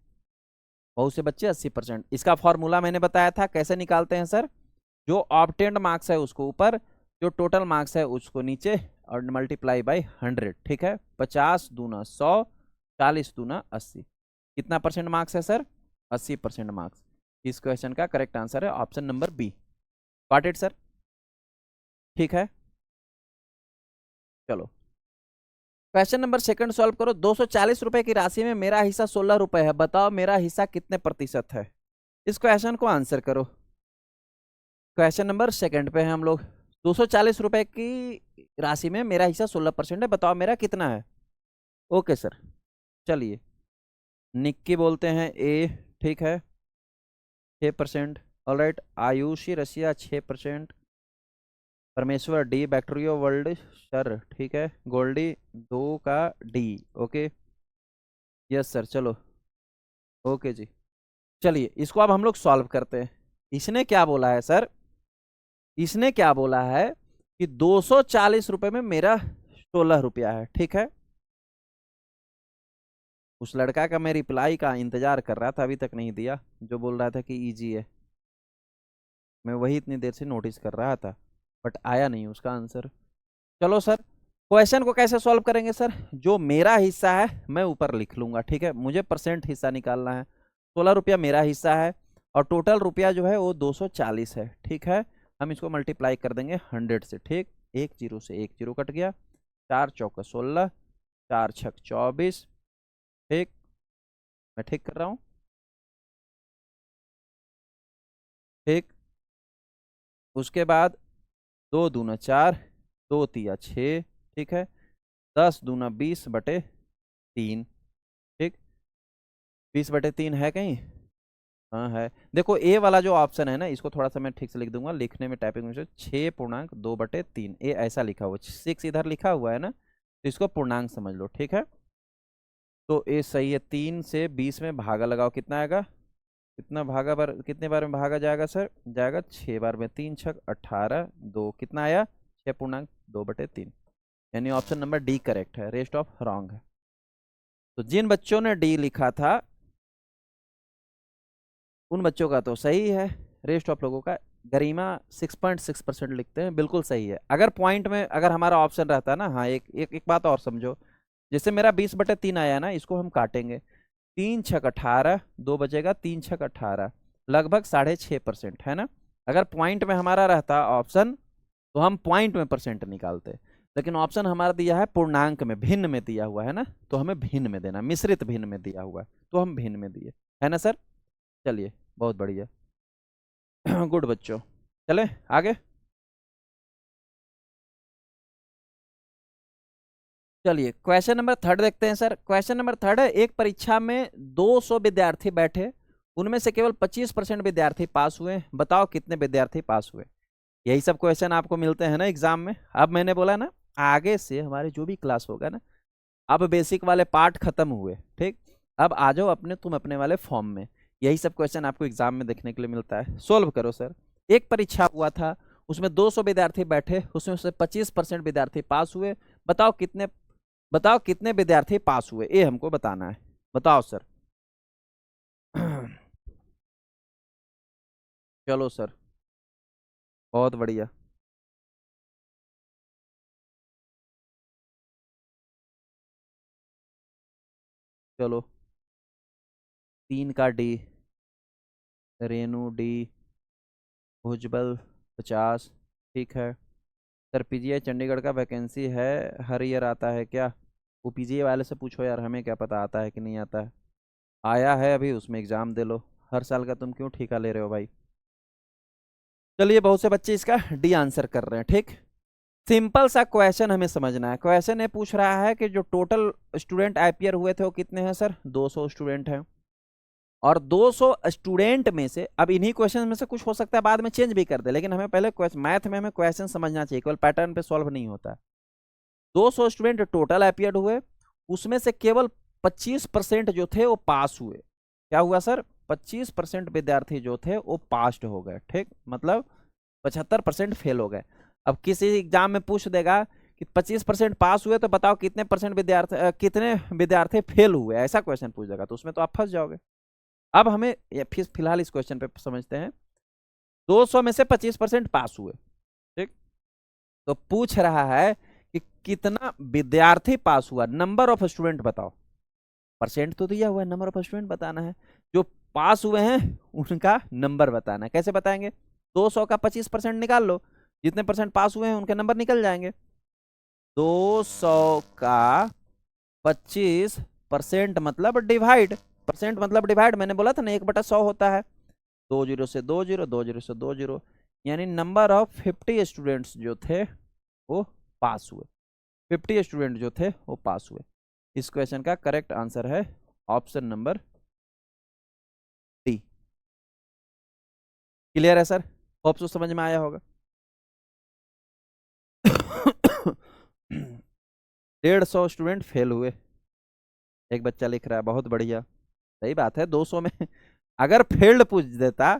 बहुत से बच्चे 80%, इसका फॉर्मूला मैंने बताया था, कैसे निकालते हैं सर, जो ऑब्टेन्ड मार्क्स है उसको ऊपर, जो टोटल मार्क्स है उसको नीचे, और मल्टीप्लाई बाई 100, ठीक है। 50 दूना 100, 40 दूना 80, कितना परसेंट मार्क्स है सर, 80% मार्क्स। इस क्वेश्चन का करेक्ट आंसर है option number B. Got it sir, ठीक है। चलो, क्वेश्चन नंबर सेकंड सॉल्व करो। 240 रुपए की राशि में मेरा हिस्सा 16 रुपए है, बताओ मेरा हिस्सा कितने प्रतिशत है। इस क्वेश्चन को आंसर करो। क्वेश्चन नंबर सेकंड पे है हम लोग। 240 रुपए की राशि में मेरा हिस्सा 16% है, बताओ मेरा कितना है। ओके सर, चलिए, निक्की बोलते हैं ए, ठीक है, 6%। ऑलराइट, आयुषी रसिया 6%। परमेश्वर डी, बैक्टीरियो वर्ल्ड सर, ठीक है, गोल्डी 2 का डी, ओके, यस सर, चलो, ओके जी। चलिए, इसको अब हम लोग सॉल्व करते हैं। इसने क्या बोला है सर, इसने क्या बोला है कि 240 रुपए में मेरा 16 रुपया है, ठीक है। उस लड़का का मैं रिप्लाई का इंतजार कर रहा था, अभी तक नहीं दिया, जो बोल रहा था कि इजी है, मैं वही इतनी देर से नोटिस कर रहा था, बट आया नहीं उसका आंसर। चलो सर, क्वेश्चन को कैसे सॉल्व करेंगे सर, जो मेरा हिस्सा है मैं ऊपर लिख लूंगा, ठीक है, मुझे परसेंट हिस्सा निकालना है। 16 रुपया मेरा हिस्सा है, और टोटल रुपया जो है वो 240 है, ठीक है। हम इसको मल्टीप्लाई कर देंगे 100 से, ठीक, एक जीरो से एक जीरो कट गया, 4 चौका 16, 4 छक 24, ठीक, मैं ठीक कर रहा हूँ, ठीक। उसके बाद 2 दूना 4, 2 तिया 6, ठीक है, 10 दूना 20/3, ठीक, 20/3 है कहीं, हाँ है। देखो ए वाला जो ऑप्शन है ना, इसको थोड़ा सा मैं ठीक से लिख दूंगा, लिखने में टाइपिंग में 6.2/3, ए ऐसा लिखा हुआ, 6 इधर लिखा हुआ है ना, तो इसको पूर्णांक समझ लो, ठीक है। तो ए सही है, 3 से 20 में भागा लगाओ, कितना आएगा, कितना भागा बार, कितने बार में भागा जाएगा सर, जाएगा 6 बार में, 3 छक 18, 2 कितना आया, 6.2/3, यानी ऑप्शन नंबर डी करेक्ट है, रेस्ट ऑफ रॉन्ग है। तो जिन बच्चों ने डी लिखा था उन बच्चों का तो सही है, रेस्ट ऑफ लोगों का गरिमा 6.6% लिखते हैं, बिल्कुल सही है। अगर पॉइंट में अगर हमारा ऑप्शन रहता है ना, हाँ एक बात और समझो, जैसे मेरा 20/3 आया ना, इसको हम काटेंगे, 3×6 = 18, 2 बचेगा, 3×6 = 18, लगभग 6.5% है ना। अगर पॉइंट में हमारा रहता ऑप्शन तो हम पॉइंट में परसेंट निकालते, लेकिन ऑप्शन हमारा दिया है पूर्णांक में, भिन्न में दिया हुआ है ना, तो हमें भिन्न में देना, मिश्रित भिन्न में दिया हुआ है तो हम भिन्न में दिए, है ना सर। चलिए बहुत बढ़िया। गुड बच्चों, चले आगे। चलिए क्वेश्चन नंबर 3 देखते हैं सर। क्वेश्चन नंबर 3 है, एक परीक्षा में 200 विद्यार्थी बैठे, उनमें से केवल 25% विद्यार्थी पास हुए, बताओ कितने विद्यार्थी पास हुए। यही सब क्वेश्चन आपको मिलते हैं ना एग्जाम में। अब मैंने बोला ना, आगे से हमारे जो भी क्लास होगा ना, अब बेसिक वाले पार्ट खत्म हुए, ठीक। अब आ जाओ तुम अपने वाले फॉर्म में। यही सब क्वेश्चन आपको एग्जाम में देखने के लिए मिलता है। सोल्व करो सर। एक परीक्षा हुआ था, उसमें 200 विद्यार्थी बैठे, उसमें से 25% विद्यार्थी पास हुए, बताओ कितने विद्यार्थी पास हुए, ये हमको बताना है। बताओ सर। चलो सर, बहुत बढ़िया। चलो 3 का डी, रेनू डी, भुजबल 50, ठीक है सर। पीजीआई चंडीगढ़ का वैकेंसी है, हर ईयर आता है क्या? वो पीजीआई वाले से पूछो यार, हमें क्या पता आता है कि नहीं आता है। आया है अभी, उसमें एग्जाम दे लो, हर साल का तुम क्यों ठेका ले रहे हो भाई। चलिए बहुत से बच्चे इसका डी आंसर कर रहे हैं, ठीक। सिंपल सा क्वेश्चन हमें समझना है। क्वेश्चन ये पूछ रहा है कि जो टोटल स्टूडेंट अपियर हुए थे वो कितने हैं सर? 200 स्टूडेंट हैं। और 200 स्टूडेंट में से, अब इन्हीं क्वेश्चन में से कुछ हो सकता है बाद में चेंज भी कर दे, लेकिन हमें पहले मैथ में हमें क्वेश्चन समझना चाहिए, केवल पैटर्न पे सॉल्व नहीं होता। 200 स्टूडेंट टोटल अपियर्ड हुए, उसमें से केवल 25% जो थे वो पास हुए। क्या हुआ सर? 25% विद्यार्थी जो थे वो पास्ड हो गए, ठीक। मतलब 75% फेल हो गए। अब किसी एग्जाम में पूछ देगा कि 25% पास हुए तो बताओ कितने विद्यार्थी फेल हुए, ऐसा क्वेश्चन पूछ देगा तो उसमें तो आप फंस जाओगे। अब हमें फिलहाल इस क्वेश्चन पे समझते हैं। 200 में से 25% पास हुए, ठीक। तो पूछ रहा है कि कितना विद्यार्थी पास हुआ, नंबर ऑफ स्टूडेंट बताओ। परसेंट तो दिया हुआ है, नंबर ऑफ स्टूडेंट बताना है। जो पास हुए हैं उनका नंबर बताना है। कैसे बताएंगे? 200 का 25% निकाल लो, जितने परसेंट पास हुए हैं उनके नंबर निकल जाएंगे। 200 का 25% मतलब डिवाइड, परसेंट मतलब डिवाइड, मैंने बोला था ना 1/100 होता है। 2 जीरो से 2 जीरो, 2 जीरो से 2 जीरो, यानी नंबर ऑफ 50 स्टूडेंट्स जो थे वो पास हुए। 50 स्टूडेंट जो थे वो पास हुए। इस क्वेश्चन का करेक्ट आंसर है ऑप्शन नंबर डी। क्लियर है सर? होप सो समझ में आया होगा। 150 स्टूडेंट फेल हुए, एक बच्चा लिख रहा है, बहुत बढ़िया, सही बात है। 200 में अगर फेल्ड पूछ देता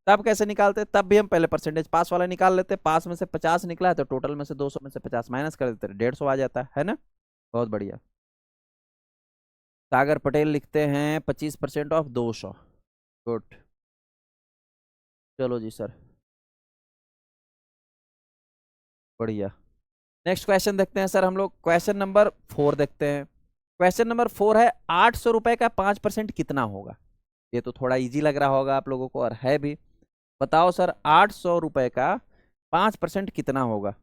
तब कैसे निकालते? तब भी हम पहले परसेंटेज पास वाला निकाल लेते। पास में से 50 निकला है तो टोटल में से 200 में से 50 माइनस कर देते, 150 आ जाता है ना। बहुत बढ़िया। सागर पटेल लिखते हैं 25% ऑफ 200। गुड। चलो जी सर, बढ़िया। नेक्स्ट क्वेश्चन देखते हैं सर हम लोग। क्वेश्चन नंबर 4 देखते हैं। क्वेश्चन नंबर 4 है, 800 रुपए का 5% कितना होगा? ये तो थोड़ा इजी लग रहा होगा आप लोगों को, और है भी। बताओ सर, 800 रुपए का 5% कितना होगा?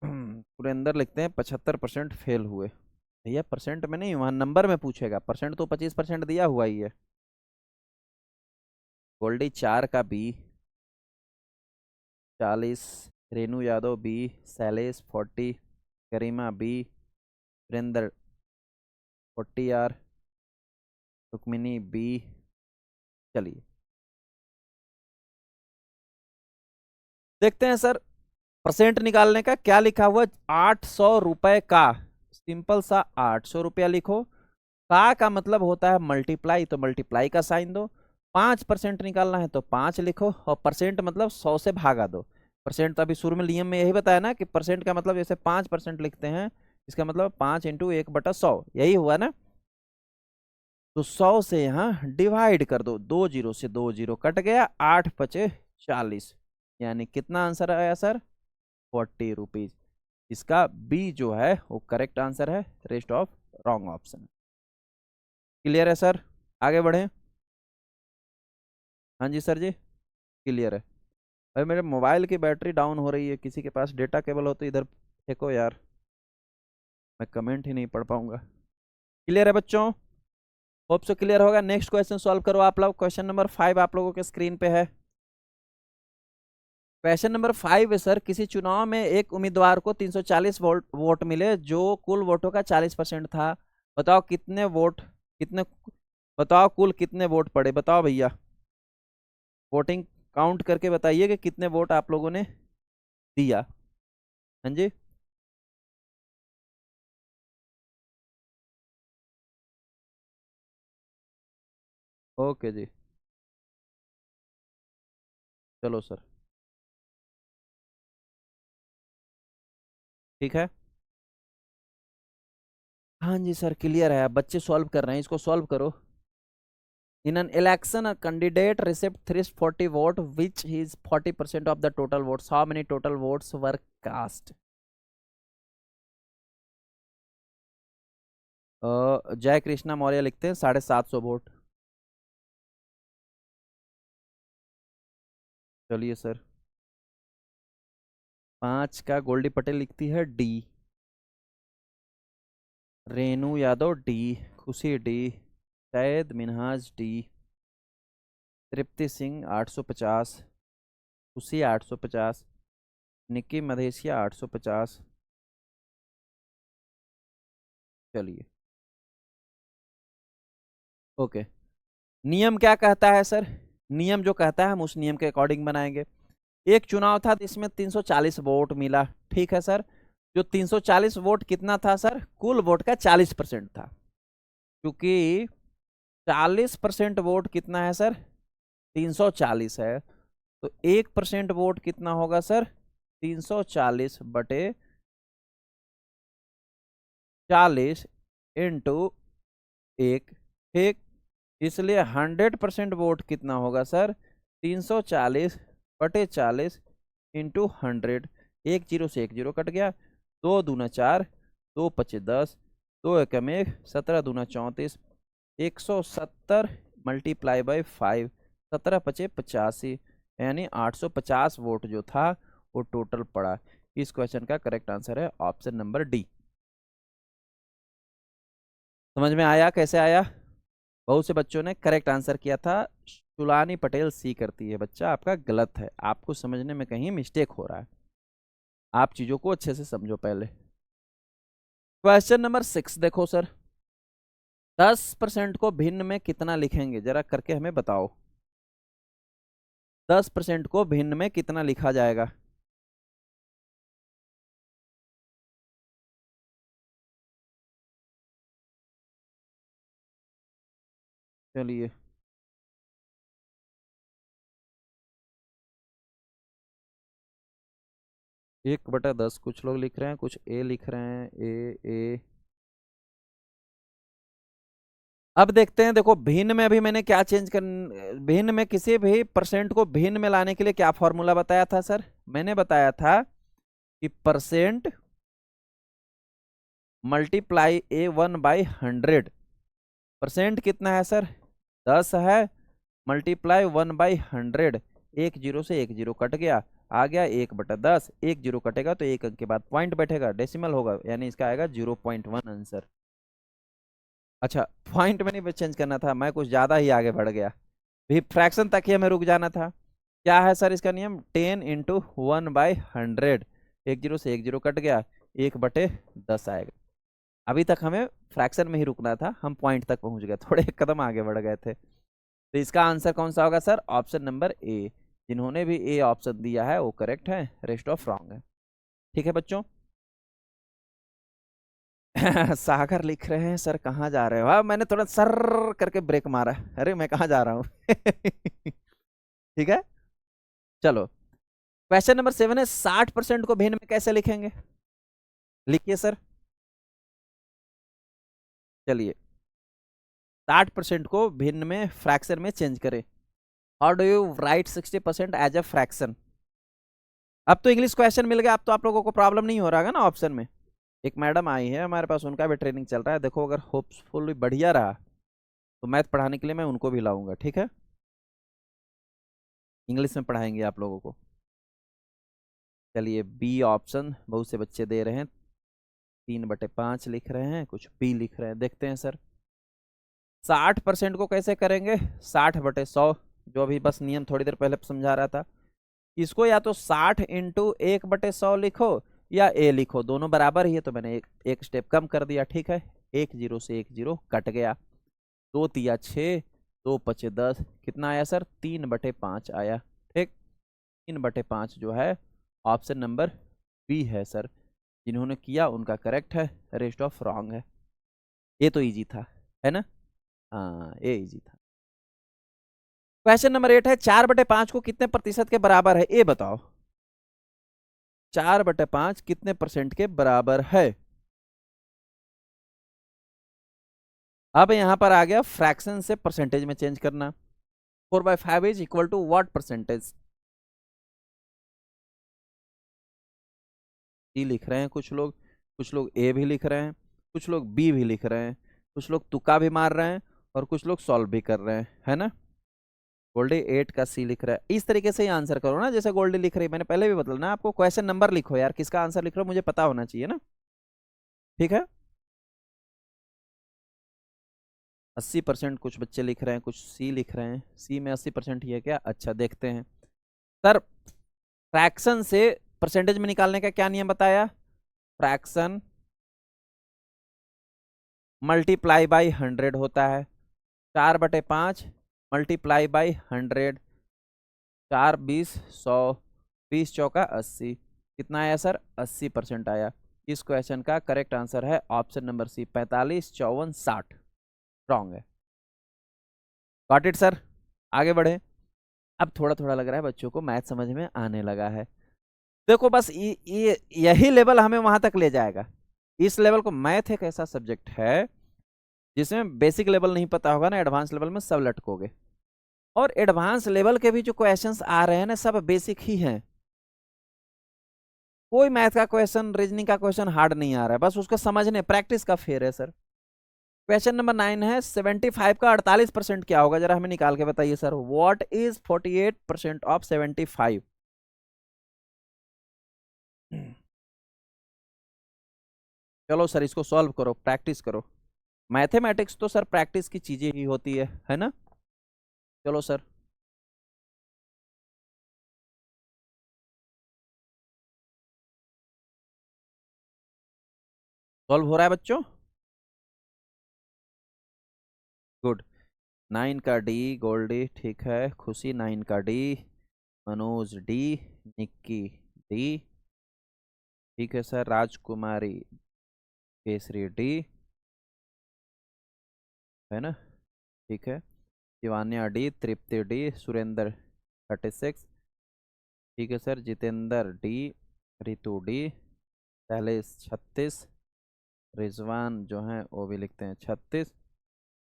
सुरेंद्र लिखते हैं 75% फेल हुए। भैया परसेंट में नहीं, वहां नंबर में पूछेगा, परसेंट तो 25% दिया हुआ ही है। गोल्डी 4 का B, 40, Renu Yadav B, Shailesh 40, Garima B, Surendra 40R, Rukmini B. चलिए देखते हैं सर, परसेंट निकालने का क्या लिखा हुआ। 800 रुपए का, सिंपल सा 800 रुपया लिखो। का मतलब होता है मल्टीप्लाई, तो मल्टीप्लाई का साइन दो। 5% निकालना है तो 5 लिखो, और परसेंट मतलब 100 से भागा दो। परसेंट तो अभी शुरू में नियम में यही बताया ना कि परसेंट का मतलब जैसे 5% लिखते हैं, इसका मतलब 5 × 1/100, यही हुआ ना। तो 100 से यहाँ डिवाइड कर दो, 2 जीरो से 2 जीरो कट गया, 8 पचे 40, यानी कितना आंसर आया सर? 40 रुपीज। इसका बी जो है वो करेक्ट आंसर है, rest of wrong option. Clear है सर? आगे बढ़े। हाँ जी सर जी, क्लियर है। भाई मेरे मोबाइल की बैटरी डाउन हो रही है, किसी के पास डेटा केबल हो तो इधर फेंको यार, मैं कमेंट ही नहीं पढ़ पाऊंगा। क्लियर है बच्चों? होप सो क्लियर होगा। नेक्स्ट क्वेश्चन सॉल्व करो आप लोग। क्वेश्चन नंबर 5 आप लोगों के स्क्रीन पे है। क्वेश्चन नंबर 5 है सर, किसी चुनाव में एक उम्मीदवार को 340 वोट मिले जो कुल वोटों का 40% था। बताओ कितने वोट, कितने, बताओ कुल कितने वोट पड़े, बताओ भैया। वोटिंग काउंट करके बताइए कि कितने वोट आप लोगों ने दिया। हाँ जी, ओके जी, चलो सर, ठीक है। हाँ जी सर, क्लियर है। अब बच्चे सॉल्व कर रहे हैं, इसको सॉल्व करो। In an election, a candidate received 340 vote, which is 40% of the total votes. How many total votes were cast? जय कृष्णा मौर्य लिखते हैं 750 वोट। चलिए सर। 5 का गोल्डी पटेल लिखती है डी, रेनू यादव डी, खुशी डी, शायद मिनहाज डी, तृप्ति सिंह 850, खुशी 850, निक्की मधेसिया 850। चलिए, ओके। नियम क्या कहता है सर? नियम जो कहता है हम उस नियम के अकॉर्डिंग बनाएंगे। एक चुनाव था जिसमें 340 वोट मिला, ठीक है सर। जो 340 वोट कितना था सर? कुल वोट का 40% था। क्योंकि 40% वोट कितना है सर? 340 है। तो 1% वोट कितना होगा सर? 340/40 इंटू 1, ठीक। इसलिए 100% वोट कितना होगा सर? 340/40 इंटू 100। 1 जीरो से 1 जीरो कट गया, 2 दूना 4, 2 पचे 10, 2 एकम 1, 17 दूना 34, 170 मल्टीप्लाई बाई 5, 17 पचे 85, यानी 850 वोट जो था वो टोटल पड़ा। इस क्वेश्चन का करेक्ट आंसर है ऑप्शन नंबर डी। समझ में आया कैसे आया? बहुत से बच्चों ने करेक्ट आंसर किया था। शुलानी पटेल सी करती है, बच्चा आपका गलत है, आपको समझने में कहीं मिस्टेक हो रहा है। आप चीजों को अच्छे से समझो पहले। क्वेश्चन नंबर 6 देखो सर, 10% को भिन्न में कितना लिखेंगे, जरा करके हमें बताओ। 10% को भिन्न में कितना लिखा जाएगा? चलिए, 1/10 कुछ लोग लिख रहे हैं, कुछ ए लिख रहे हैं, ए ए। अब देखते हैं, देखो भिन्न में अभी मैंने क्या चेंज कर, भिन्न में किसी भी परसेंट को भिन्न में लाने के लिए क्या फॉर्मूला बताया था सर? मैंने बताया था कि परसेंट मल्टीप्लाई A1/100। परसेंट कितना है सर? 10 है, मल्टीप्लाई 1/100। 1 जीरो से 1 जीरो कट गया, आ गया 1/10। 1 जीरो कटेगा तो एक अंक के बाद पॉइंट बैठेगा, डेसिमल होगा, यानी इसका आएगा 0.1 आंसर। अच्छा, पॉइंट में नहीं चेंज करना था, मैं कुछ ज्यादा ही आगे बढ़ गया, भी फ्रैक्शन तक ही हमें रुक जाना था। क्या है सर इसका नियम? 10 × 1/100। 1 जीरो से 1 जीरो कट गया, 1/10 आएगा। अभी तक हमें फ्रैक्शन में ही रुकना था, हम पॉइंट तक पहुंच गए, थोड़े कदम आगे बढ़ गए थे। तो इसका आंसर कौन सा होगा सर? Option number A. जिन्होंने भी ए ऑप्शन दिया है वो करेक्ट है, रेस्ट ऑफ रॉन्ग है। ठीक है बच्चों। सागर लिख रहे हैं सर कहाँ जा रहे हो? हाँ, मैंने थोड़ा सर करके ब्रेक मारा, अरे मैं कहाँ जा रहा हूँ। ठीक है, चलो। क्वेश्चन नंबर 7 है, 60% को भिन्न में कैसे लिखेंगे? लिखिए सर। चलिए, 60% को भिन्न में फ्रैक्शन में चेंज करें। How do you write 60% as a fraction? अब तो इंग्लिश क्वेश्चन मिल गया, अब तो आप लोगों को प्रॉब्लम नहीं हो रहा है ना ऑप्शन में। एक मैडम आई है हमारे पास, उनका भी ट्रेनिंग चल रहा है, देखो अगर होपफुली बढ़िया रहा तो मैथ पढ़ाने के लिए मैं उनको भी लाऊंगा, ठीक है? इंग्लिश में पढ़ाएंगे आप लोगों को। चलिए बी ऑप्शन बहुत से बच्चे दे रहे हैं, 3/5 लिख रहे हैं, कुछ बी लिख रहे हैं, देखते हैं सर। 60% को कैसे करेंगे? 60/100, जो अभी बस नियम थोड़ी देर पहले समझा रहा था। इसको या तो 60 इंटू 1/100 लिखो या ए लिखो, दोनों बराबर ही है, तो मैंने एक स्टेप कम कर दिया, ठीक है? 1 0 से 1 0 कट गया, 2 तिया 6, 2 पचे 10, कितना आया सर? 3/5 आया, ठीक? 3/5 जो है ऑप्शन नंबर बी है सर। जिन्होंने किया उनका करेक्ट है, रेस्ट ऑफ रॉन्ग है। ये तो इजी था, है ना? हाँ ये इजी था। क्वेश्चन नंबर 8 है, 4/5 को कितने प्रतिशत के बराबर है, ये बताओ। 4/5 कितने परसेंट के बराबर है? अब यहां पर आ गया फ्रैक्शन से परसेंटेज में चेंज करना। 4/5 is equal to what percentage? C लिख रहे हैं कुछ लोग ए भी लिख रहे हैं, कुछ लोग बी भी लिख रहे हैं, कुछ लोग तुक्का भी मार रहे हैं और कुछ लोग सॉल्व भी कर रहे हैं, है ना? गोल्डी 8 का सी लिख रहा है, इस तरीके से ही आंसर करो ना जैसे गोल्डी लिख रही है। मैंने पहले भी बताया ना आपको, क्वेश्चन नंबर लिखो यार, किसका आंसर लिख रहे हो मुझे पता होना चाहिए ना, ठीक है? 80% कुछ बच्चे लिख रहे हैं, कुछ सी लिख रहे हैं। सी में 80% ही है क्या? अच्छा देखते हैं सर। फ्रैक्शन से परसेंटेज में निकालने का क्या नियम बताया? फ्रैक्शन मल्टीप्लाई बाई 100 होता है। 4/5 मल्टीप्लाई बाई 100, 4 20 100, 20 चौका 80, कितना आया सर? 80% आया। इस क्वेश्चन का करेक्ट आंसर है ऑप्शन नंबर सी, 45 54 60। रॉन्ग है। Got it sir? आगे बढ़े। अब थोड़ा थोड़ा लग रहा है बच्चों को मैथ समझ में आने लगा है। देखो बस यही लेवल हमें वहां तक ले जाएगा, इस लेवल को। मैथ एक ऐसा सब्जेक्ट है जिसमें बेसिक लेवल नहीं पता होगा ना, एडवांस लेवल में सब लटकोगे। और एडवांस लेवल के भी जो क्वेश्चंस आ रहे हैं ना, सब बेसिक ही हैं। कोई मैथ का क्वेश्चन, रीजनिंग का क्वेश्चन हार्ड नहीं आ रहा है, बस उसको समझने प्रैक्टिस का फेर है सर। क्वेश्चन नंबर 9 है, 75 का 48% क्या होगा, जरा हमें निकाल के बताइए सर। What is 48% of 75? चलो सर इसको सॉल्व करो, प्रैक्टिस करो। मैथमेटिक्स तो सर प्रैक्टिस की चीजें ही होती है ना? चलो सर। सॉल्व हो रहा है बच्चों? गुड। 9 का डी गोल्डी, ठीक है। खुशी 9 का D, Manoj D, Nikki D, ठीक है सर। राजकुमारी केसरी डी, है ना? ठीक है। शिवान्या डी, तृप्ति डी, सुरेंद्र 36, ठीक है sir. Jitendra D, Ritu D, Shailesh 36, Rizwan जो है वो भी लिखते हैं 36।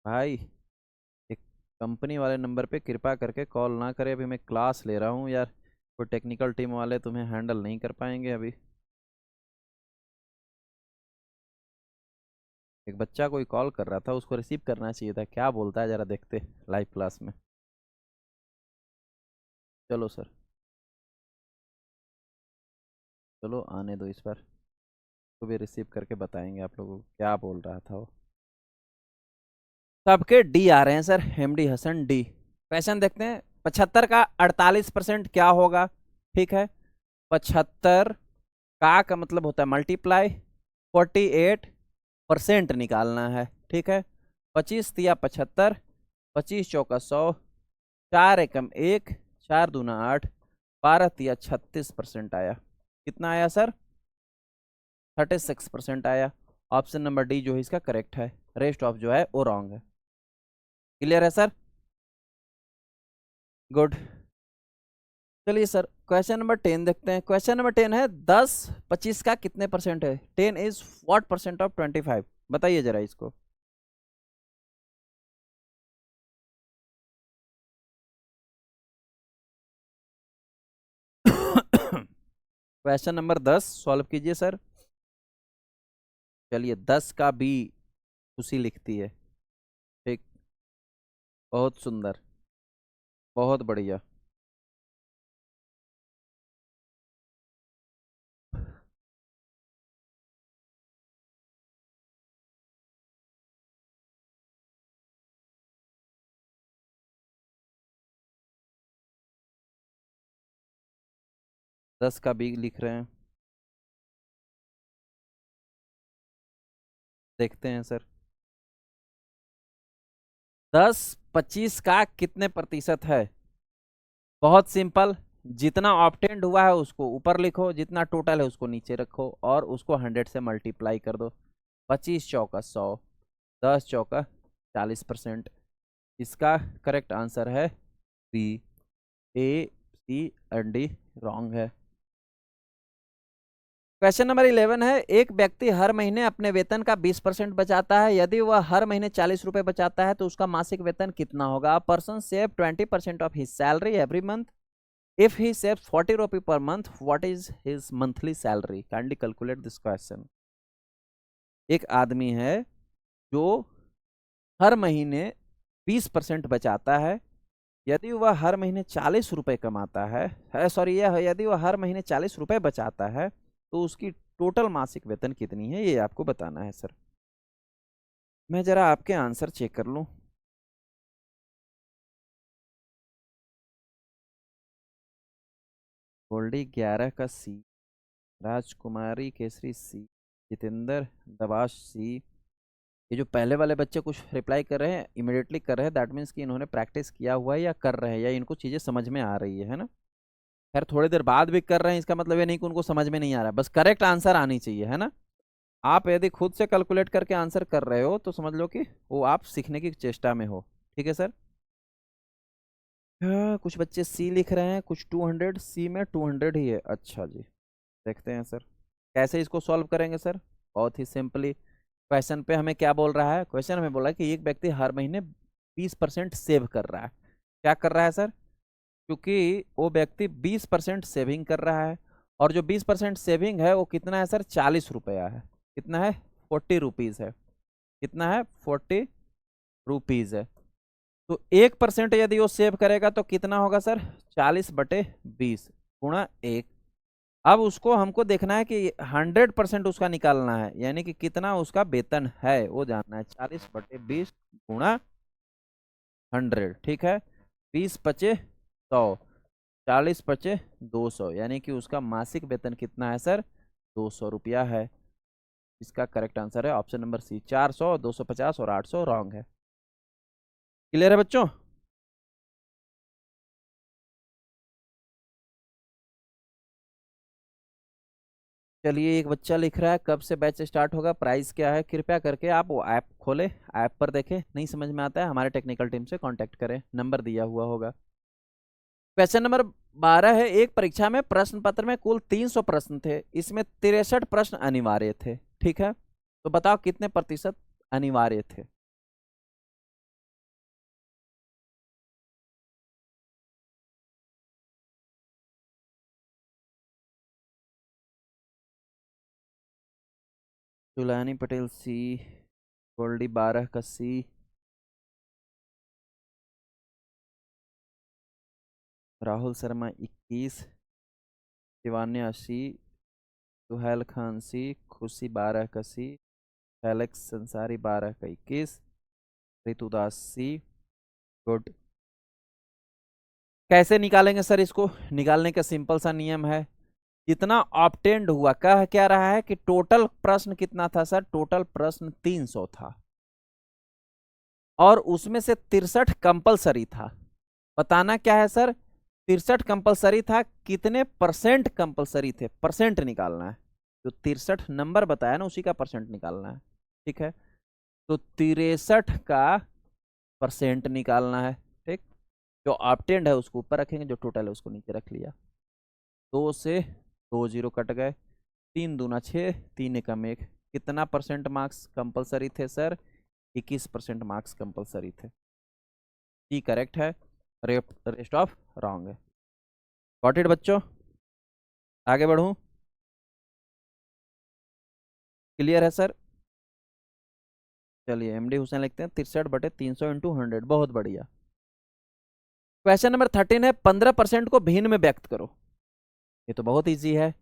भाई एक कंपनी वाले नंबर पे कृपा करके कॉल ना करें, अभी मैं क्लास ले रहा हूँ यार, कोई टेक्निकल टीम वाले तुम्हें हैंडल नहीं कर पाएंगे अभी। एक बच्चा कोई कॉल कर रहा था, उसको रिसीव करना चाहिए था, क्या बोलता है जरा देखते लाइव क्लास में। चलो सर, चलो आने दो, इस बार तो भी रिसीव करके बताएंगे आप लोगों को क्या बोल रहा था वो। सबके डी आ रहे हैं sir, MD Hasan D. Question देखते हैं, 75 का 48% क्या होगा? ठीक है, 75 का मतलब होता है मल्टीप्लाई, 48% निकालना है, ठीक है। 25 तिया 75, 25 चौका 100, 4 एकम 1, 4 दूना 8, 12 तिया 36% आया। कितना आया सर? 36% आया। ऑप्शन नंबर डी जो है इसका करेक्ट है, रेस्ट ऑफ जो है वो रॉन्ग है। क्लियर है सर? गुड। चलिए सर क्वेश्चन नंबर 10 देखते हैं। क्वेश्चन नंबर 10 है, 10 25 का कितने परसेंट है? 10 इज व्हाट परसेंट ऑफ 25? बताइए जरा इसको। क्वेश्चन नंबर 10 सॉल्व कीजिए सर। चलिए 10 का बी खुशी लिखती है। ठीक, बहुत सुंदर, बहुत बढ़िया। दस का बी लिख रहे हैं, देखते हैं सर। 10 25 का कितने प्रतिशत है? बहुत सिंपल, जितना ऑप्टेंड हुआ है उसको ऊपर लिखो, जितना टोटल है उसको नीचे रखो और उसको 100 से मल्टीप्लाई कर दो। 25 चौका 100, 10 चौका 40%। इसका करेक्ट आंसर है B. A C and D wrong है। क्वेश्चन नंबर 11 है, एक व्यक्ति हर महीने अपने वेतन का 20% बचाता है। यदि वह हर महीने 40 रुपए बचाता है तो उसका मासिक वेतन कितना होगा? Person save 20% of his salary every month. If he save 40 rupee per month, what is his monthly salary? Kindly calculate this question. एक आदमी है जो हर महीने 20% बचाता है। यदि वह हर महीने 40 रुपए कमाता है, सॉरी, यह यदि वह हर महीने 40 रुपए बचाता है तो उसकी टोटल मासिक वेतन कितनी है, ये आपको बताना है सर। मैं जरा आपके आंसर चेक कर लूं। गोल्डी 11 का सी, राजकुमारी केसरी सी, जितेंद्र दबाश सी। ये जो पहले वाले बच्चे कुछ रिप्लाई कर रहे हैं, इमिडिएटली कर रहे हैं, दैट मीन्स कि इन्होंने प्रैक्टिस किया हुआ है या कर रहे हैं या इनको चीज़ें समझ में आ रही है ना। खैर थोड़ी देर बाद भी कर रहे हैं, इसका मतलब ये नहीं कि उनको समझ में नहीं आ रहा है, बस करेक्ट आंसर आनी चाहिए, है ना। आप यदि खुद से कैलकुलेट करके आंसर कर रहे हो तो समझ लो कि वो आप सीखने की चेष्टा में हो। ठीक है सर। हाँ, कुछ बच्चे सी लिख रहे हैं, कुछ 200, सी में 200 ही है। अच्छा जी, देखते हैं सर कैसे इसको सॉल्व करेंगे सर। बहुत ही सिंपली, क्वेश्चन पे हमें क्या बोल रहा है? क्वेश्चन हमें बोला कि एक व्यक्ति हर महीने 20% सेव कर रहा है। क्या कर रहा है सर? क्योंकि वो व्यक्ति 20% सेविंग कर रहा है और जो 20% सेविंग है वो कितना है सर? 40 रुपया है। कितना है? 40 रुपीज़ है। कितना है? 40 रुपीज़ है। तो 1% यदि वो सेव करेगा तो कितना होगा सर? 40/20 गुणा 1। अब उसको हमको देखना है कि 100% उसका निकालना है, यानी कि कितना उसका वेतन है वो जानना है। 40/20 गुणा 100, ठीक है। 20 × 5 = 100, 40 × 5 = 200, यानी कि उसका मासिक वेतन कितना है सर? 200 रुपया है। इसका करेक्ट आंसर है ऑप्शन नंबर सी, 400, 250 और 800 रॉन्ग है। क्लियर है बच्चों? चलिए एक बच्चा लिख रहा है, कब से बैच स्टार्ट होगा, प्राइस क्या है? कृपया करके आप वो ऐप खोलें, ऐप पर देखें। नहीं समझ में आता है हमारे टेक्निकल टीम से कांटेक्ट करें, नंबर दिया हुआ होगा। क्वेश्चन नंबर 12 है, एक परीक्षा में प्रश्न पत्र में कुल 300 प्रश्न थे, इसमें 63 प्रश्न अनिवार्य थे। ठीक है, तो बताओ कितने प्रतिशत अनिवार्य थे? जुलानी पटेल सी, गोल्डी 12 का सी, राहुल शर्मा 21, शिवान्या सी, सुहेल खान सी, खुशी 12 का सी, एलेक्स संसारी 12 का 21, ऋतुदास सी। गुड। कैसे निकालेंगे सर इसको? निकालने का सिंपल सा नियम है, जितना ऑप्टेंड हुआ, कह क्या रहा है कि टोटल प्रश्न कितना था सर? टोटल प्रश्न 300 था और उसमें से 63 कंपलसरी था। बताना क्या है सर? 63 कंपलसरी था, कितने परसेंट कंपलसरी थे? परसेंट निकालना है। जो 63 नंबर बताया ना उसी का परसेंट निकालना है। ठीक है, तो 63 का परसेंट निकालना है। ठीक, जो ऑप्टेंड है उसको ऊपर रखेंगे, जो टोटल है उसको नीचे रख लिया। 2 से 2 जीरो कट गए, 3 दूना 6, 3 एकम 1। कितना परसेंट मार्क्स कंपलसरी थे सर? 21% मार्क्स कंपलसरी थे। ई करेक्ट है, रेस्ट ऑफ रॉन्ग है। गॉट इट बच्चों? आगे बढ़ूं? क्लियर है सर? चलिए एमडी हुसैन लिखते हैं 63/300 × 100, बहुत बढ़िया। क्वेश्चन नंबर 13 है 15% को भिन्न में व्यक्त करो। ये तो बहुत इजी है।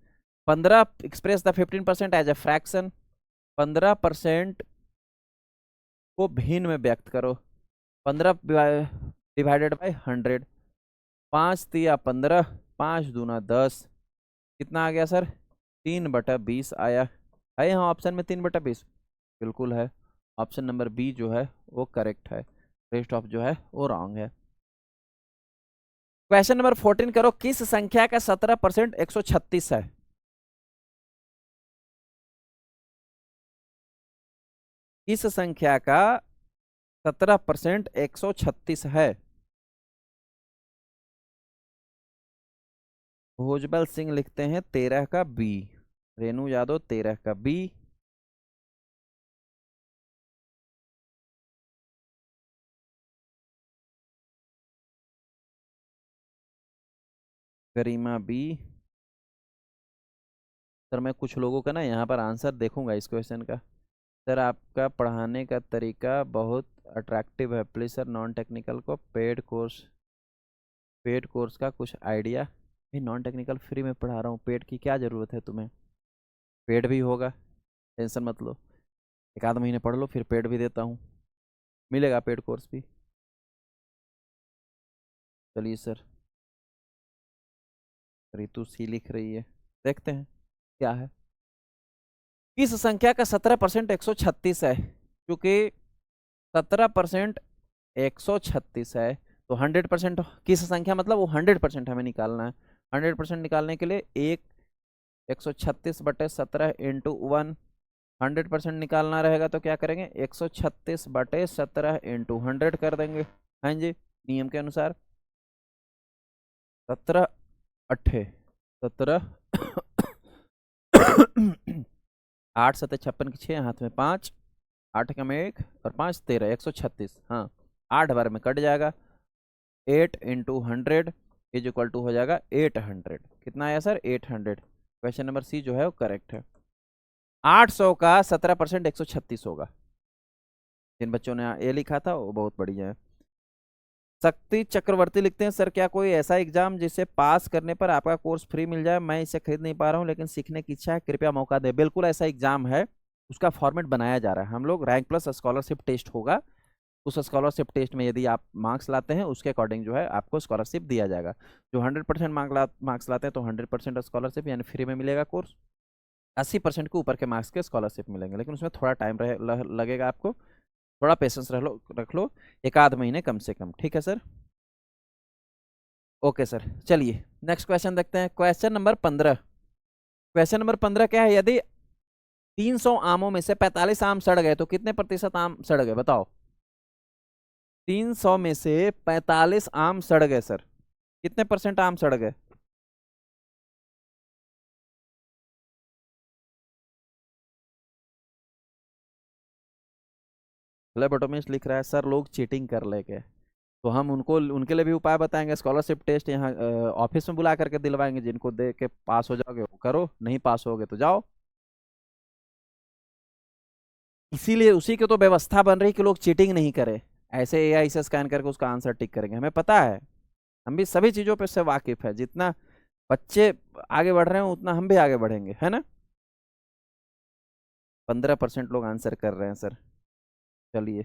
15 express the 15% as a fraction. 15% को भिन्न में व्यक्त करो। 15 डिवाइडेड बाई 100। 5 तिया 15, 5 दूना 10, कितना आ गया सर? 3/20 आया है यहाँ ऑप्शन में 3/20? बिल्कुल है। ऑप्शन नंबर बी जो है वो करेक्ट है, रेस्ट ऑफ जो है वो रॉन्ग है। क्वेश्चन नंबर 14 करो, किस संख्या का 17% 136 है? किस संख्या का 17% 136 है? भोजबल सिंह लिखते हैं 13 का बी। रेनू यादव 13 का बी। गरिमा बी। सर मैं कुछ लोगों का ना यहाँ पर आंसर देखूंगा इस क्वेश्चन का। सर आपका पढ़ाने का तरीका बहुत अट्रैक्टिव है, प्लीज़ सर नॉन टेक्निकल को पेड कोर्स का कुछ आइडिया। भाई नॉन टेक्निकल फ्री में पढ़ा रहा हूँ, पेड की क्या ज़रूरत है तुम्हें? पेड भी होगा, टेंशन मत लो। एक आध महीने पढ़ लो फिर पेड भी देता हूँ, मिलेगा पेड कोर्स भी। चलिए सर, रितु सी लिख रही है, देखते हैं क्या है। किस संख्या का 17% 136 है? क्योंकि 17% 136 है तो 100% किस संख्या, मतलब वो 100% हमें निकालना है। 100% निकालने के लिए 136/17 इंटू 1। 100% निकालना रहेगा तो क्या करेंगे, 136/17 इंटू 100 कर देंगे। हाँ जी, नियम के अनुसार। 17 अट्ठे 17 8 7 56 की 6, हाथ में 5, 8 का में 1 और 5 13, 136। हाँ 8 बार में कट जाएगा। 8 इंटू 100 इज इक्वल टू हो जाएगा 800। कितना आया सर? 800। क्वेश्चन नंबर सी जो है वो करेक्ट है। 800 का 17% 136 होगा। जिन बच्चों ने ये लिखा था वो बहुत बढ़िया है। शक्ति चक्रवर्ती लिखते हैं, सर क्या कोई ऐसा एग्जाम जिसे पास करने पर आपका कोर्स फ्री मिल जाए? मैं इसे खरीद नहीं पा रहा हूँ लेकिन सीखने की इच्छा है, कृपया मौका दे। बिल्कुल ऐसा एग्जाम है, उसका फॉर्मेट बनाया जा रहा है। हम लोग रैंक प्लस स्कॉलरशिप टेस्ट होगा, उस स्कॉलरशिप टेस्ट में यदि आप मार्क्स लाते हैं उसके अकॉर्डिंग जो है आपको स्कॉलरशिप दिया जाएगा। जो 100% मार्क्स लाते हैं तो 100% स्कॉलरशिप यानी फ्री में मिलेगा कोर्स। 80% के ऊपर के मार्क्स के स्कॉलरशिप मिलेंगे, लेकिन उसमें थोड़ा टाइम लगेगा आपको, थोड़ा पेशेंस रख लो, एक आध महीने कम से कम। ठीक है सर? ओके सर, चलिए नेक्स्ट क्वेश्चन देखते हैं। Question number 15। क्वेश्चन नंबर 15 क्या है, यदि 300 आमों में से 45 आम सड़ गए तो कितने प्रतिशत आम सड़ गए बताओ? 300 में से 45 आम सड़ गए सर, कितने परसेंट आम सड़ गए? लेबोटोमिस्ट लिख रहा है सर लोग चीटिंग कर लेंगे, तो हम उनको उनके लिए भी उपाय बताएंगे। स्कॉलरशिप टेस्ट यहाँ ऑफिस में बुला करके दिलवाएंगे, जिनको दे के पास हो जाओगे वो करो, नहीं पास होगे तो जाओ। इसीलिए उसी की तो व्यवस्था बन रही कि लोग चीटिंग नहीं करें, ऐसे एआई से स्कैन करके उसका आंसर टिक करेंगे। हमें पता है, हम भी सभी चीज़ों पे से वाकिफ है। जितना बच्चे आगे बढ़ रहे हैं उतना हम भी आगे बढ़ेंगे, है ना? 15% लोग आंसर कर रहे हैं सर, चलिए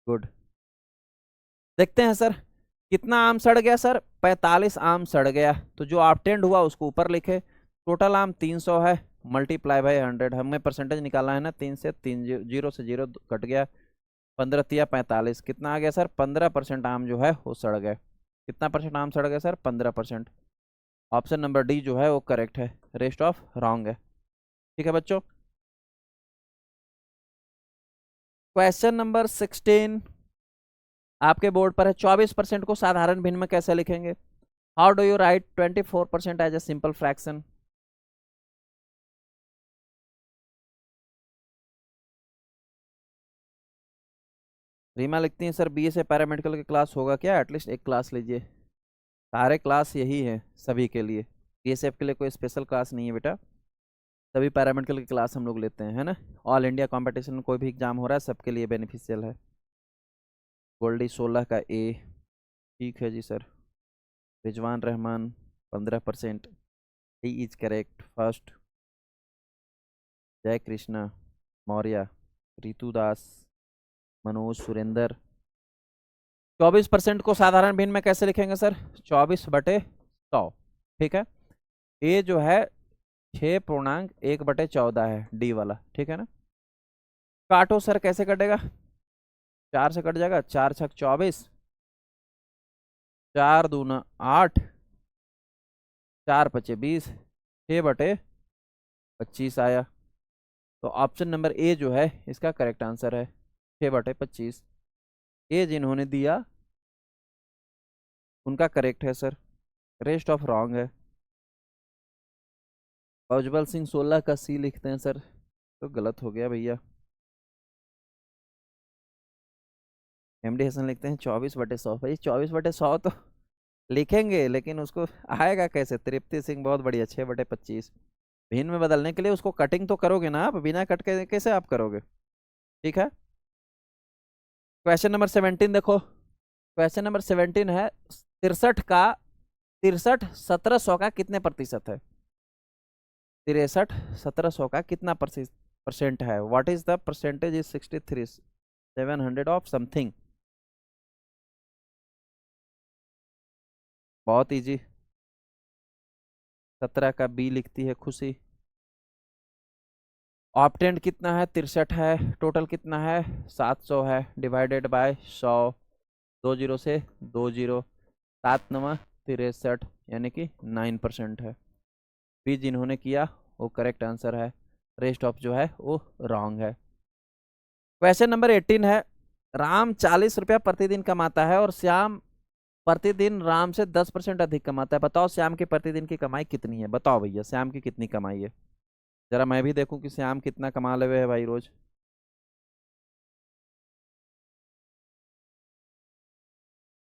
गुड। देखते हैं सर कितना आम सड़ गया सर? 45 आम सड़ गया, तो जो ऑब्टेंड हुआ उसको ऊपर लिखे। टोटल आम 300 है, मल्टीप्लाई बाई 100। हमें परसेंटेज निकालना है ना, 3 से 3 जीरो से जीरो कट गया, 15 तिया 45, कितना आ गया सर? 15% आम जो है वो सड़ गए। कितना परसेंट आम सड़ गए सर? 15%। ऑप्शन नंबर डी जो है वो करेक्ट है, रेस्ट ऑफ रॉन्ग है। ठीक है बच्चों। क्वेश्चन नंबर 16 आपके बोर्ड पर है, 24% को साधारण भिन्न में कैसे लिखेंगे? How do you write 24% as a simple fraction? Reema लिखती हैं सर बीए से पैरामेडिकल की क्लास होगा क्या? एटलीस्ट एक क्लास लीजिए, सारे क्लास यही है सभी के लिए, बीएसएफ के लिए कोई स्पेशल क्लास नहीं है बेटा। सभी पैरामेडिकल की क्लास हम लोग लेते हैं, है ना। ऑल इंडिया कंपटीशन में कोई भी एग्जाम हो रहा है सबके लिए बेनिफिशियल है। गोल्डी 16 का ए, ठीक है जी sir. Rizwan Rahman 15%, D is correct. First Jay Krishna Maurya, Ritu दास, मनोज सुरेंदर। 24% को साधारण भिन्न में कैसे लिखेंगे सर? 24/100, ठीक है। ए जो है 6.1/14 है, डी वाला, ठीक है ना। काटो सर, कैसे कटेगा? 4 से कट जाएगा, 4×6 = 24, 4×2 = 8, 4×5 = 20, 6/25 आया। तो ऑप्शन नंबर ए जो है इसका करेक्ट आंसर है, 6/25। ए जिन्होंने दिया उनका करेक्ट है सर, रेस्ट ऑफ रॉन्ग है। अजबल सिंह 16 का सी लिखते हैं सर, तो गलत हो गया भैया। एमडी हसन लिखते हैं 24/100। भाई 24/100 तो लिखेंगे, लेकिन उसको आएगा कैसे? तृप्ति सिंह बहुत बढ़िया, 6/25। भिन्न में बदलने के लिए उसको कटिंग तो करोगे ना आप, बिना कट के कैसे आप करोगे? ठीक है। क्वेश्चन नंबर 17 देखो। क्वेश्चन नंबर 17 है 63 का कितने प्रतिशत है? 63 का कितना परसेंट है? What is the percentage is 63 700 of something. बहुत इजी। 17 का बी लिखती है खुशी। ऑप्टेंट कितना है? 63 है। टोटल कितना है? 700 है, डिवाइडेड बाय 100, 2 जीरो से 2 जीरो, 7×9 = 63, यानी कि 9% है। बी जिन्होंने किया वो करेक्ट आंसर है, रेस्ट ऑफ जो है वो रॉन्ग है। क्वेश्चन नंबर 18 है राम 40 रुपया प्रतिदिन कमाता है और श्याम प्रतिदिन राम से 10% अधिक कमाता है। बताओ श्याम की प्रतिदिन की कमाई कितनी है? बताओ भैया, श्याम की कितनी कमाई है? जरा मैं भी देखूं कि श्याम कितना कमा ले हुए है भाई रोज।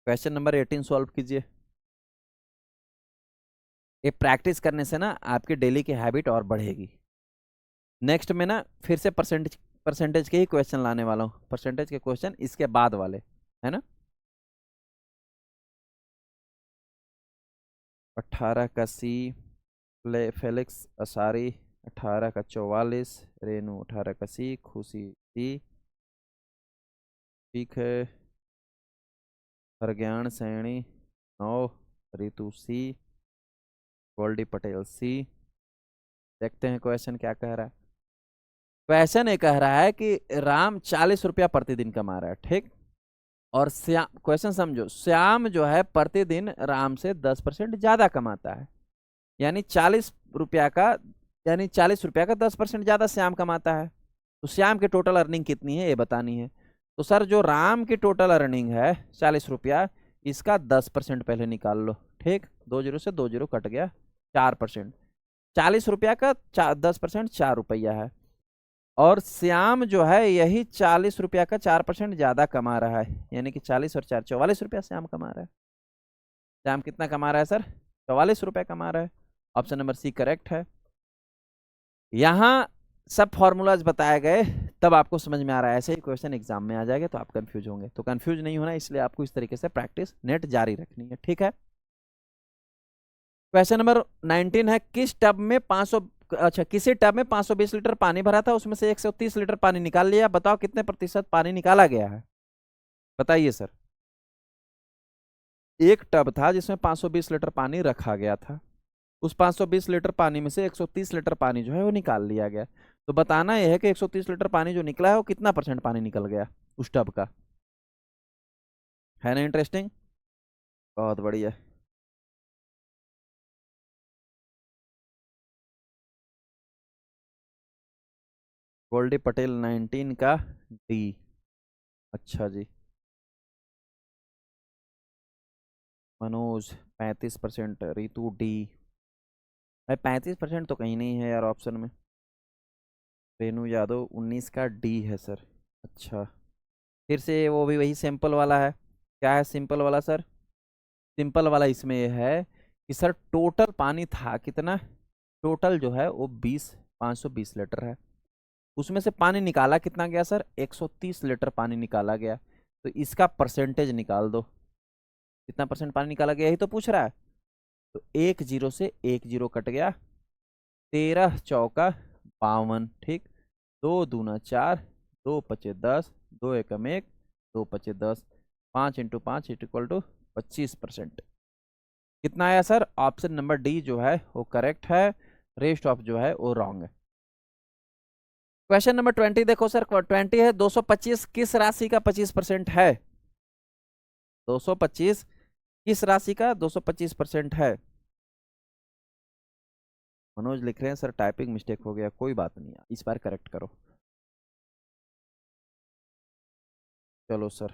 क्वेश्चन नंबर 18 सॉल्व कीजिए। ये प्रैक्टिस करने से ना आपकी डेली की हैबिट और बढ़ेगी। नेक्स्ट में ना फिर से परसेंटेज परसेंटेज के ही क्वेश्चन लाने वाला हूँ, परसेंटेज के क्वेश्चन इसके बाद वाले, है ना। 18 का सी, फेलिक्स असारी 18 का 44, रेनू 18 का सी, खुशी सी, ठीक है। प्रज्ञान सैनी 9, रितु सी, गोल्डी पटेल सी। देखते हैं क्वेश्चन क्या कह रहा है। क्वेश्चन ये कह रहा है कि राम 40 रुपया प्रतिदिन कमा रहा है, ठीक। और श्याम, क्वेश्चन समझो, श्याम जो है प्रतिदिन राम से 10% ज्यादा कमाता है, यानी 40 रुपया का, यानी 40 रुपया का 10% ज्यादा श्याम कमाता है। तो श्याम की टोटल अर्निंग कितनी है ये बतानी है। तो सर जो राम की टोटल अर्निंग है 40 रुपया, इसका 10% पहले निकाल लो, ठीक। 2 जीरो से 2 जीरो कट गया, 4%। 40 रुपया का 10% 4 रुपया है, और श्याम जो है यही 40 रुपया का 4% ज्यादा कमा रहा है, यानी कि 40 और 4 44 रुपया श्याम कमा रहा है। श्याम कितना कमा रहा है सर? 44 रुपया कमा रहा है। ऑप्शन नंबर सी करेक्ट है। यहाँ सब फॉर्मूलाज बताए गए, तब आपको समझ में आ रहा है। ऐसे ही क्वेश्चन एग्जाम में आ जाएगा तो आप कंफ्यूज होंगे, तो कंफ्यूज नहीं होना, इसलिए आपको इस तरीके से प्रैक्टिस नेट जारी रखनी है, ठीक है। क्वेश्चन नंबर 19 है किस टब में 500, अच्छा, किसी टब में 520 लीटर पानी भरा था, उसमें से 130 लीटर पानी निकाल लिया, बताओ कितने प्रतिशत पानी निकाला गया है? बताइए सर। एक टब था जिसमें 520 लीटर पानी रखा गया था, उस 520 लीटर पानी में से 130 लीटर पानी जो है वो निकाल लिया गया। तो बताना यह है कि 130 लीटर पानी जो निकला है वो कितना परसेंट पानी निकल गया उस टब का। है ना इंटरेस्टिंग? बहुत बढ़िया। गोल्डी पटेल 19 का डी, अच्छा जी। मनोज 35%, रितु डी। भाई 35% तो कहीं नहीं है यार ऑप्शन में। रेनू यादव 19 का डी है सर। अच्छा, फिर से वो भी वही सिंपल वाला है। क्या है सिंपल वाला सर? सिंपल वाला इसमें यह है कि सर टोटल पानी था कितना, टोटल जो है वो 20 520 लीटर है। उसमें से पानी निकाला कितना गया सर? 130 लीटर पानी निकाला गया। तो इसका परसेंटेज निकाल दो, कितना परसेंट पानी निकाला गया, यही तो पूछ रहा है। तो 1 जीरो से 1 जीरो कट गया, 13 चौका 52, ठीक। 2 दूना 4, 2 पचे 10, 2 एकम 1, 2 पचे 10, 5 इंटू 5 इक्वल टू 25%। कितना आया सर? ऑप्शन नंबर डी जो है वो करेक्ट है, रेस्ट ऑफ जो है वो रॉन्ग है। क्वेश्चन नंबर 20 देखो सर, 20 है 225 किस राशि का 25% है? 225 किस राशि का 225% है? मनोज लिख रहे हैं सर टाइपिंग मिस्टेक हो गया, कोई बात नहीं, इस बार करेक्ट करो। चलो सर,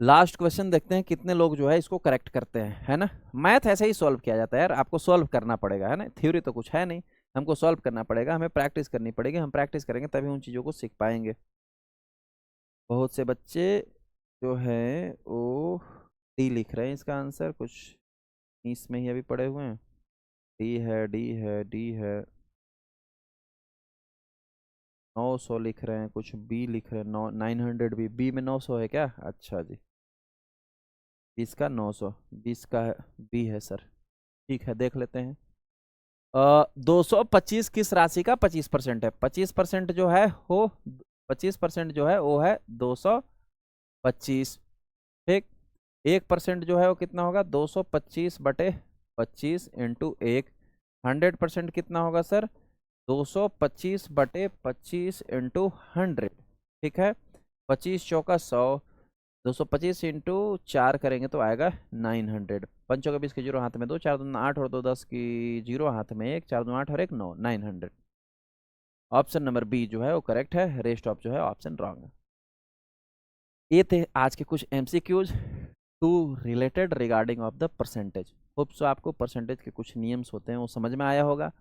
लास्ट क्वेश्चन देखते हैं कितने लोग जो है इसको करेक्ट करते हैं, है ना। मैथ ऐसे ही सॉल्व किया जाता है यार, आपको सॉल्व करना पड़ेगा, है ना, थ्योरी तो कुछ है नहीं, हमको सॉल्व करना पड़ेगा, हमें प्रैक्टिस करनी पड़ेगी, हम प्रैक्टिस करेंगे तभी उन चीज़ों को सीख पाएंगे। बहुत से बच्चे जो है वो डी लिख रहे हैं, इसका आंसर कुछ इसमें ही अभी पड़े हुए हैं, डी है, डी है, डी है। 900 लिख रहे हैं, कुछ बी लिख रहे हैं, 900 बी में 900 है क्या? अच्छा जी, 20 का 900, 20 का बी है सर, ठीक है देख लेते हैं। 225 किस राशि का 25% है? 25% जो है वो 25% जो है वो है 225, ठीक। 1% जो है वो कितना होगा? 225/25 इंटू 1। 100% कितना होगा सर? 225/25 इंटू 100, ठीक है। 25 चौका 100, 225 इंटू 4 करेंगे तो आएगा 900। 5 चौका 20 के जीरो हाथ में 2, 4 दूना 8 और 2 10 की जीरो हाथ में 1, 4 दूना 8 और 1 9, 900। ऑप्शन नंबर बी जो है वो करेक्ट है, रेस्ट ऑफ जो है ऑप्शन रॉन्ग है। ये थे आज के कुछ MCQs to related regarding of the percentage. Hope so आपको परसेंटेज के कुछ नियम्स होते हैं वो समझ में आया होगा।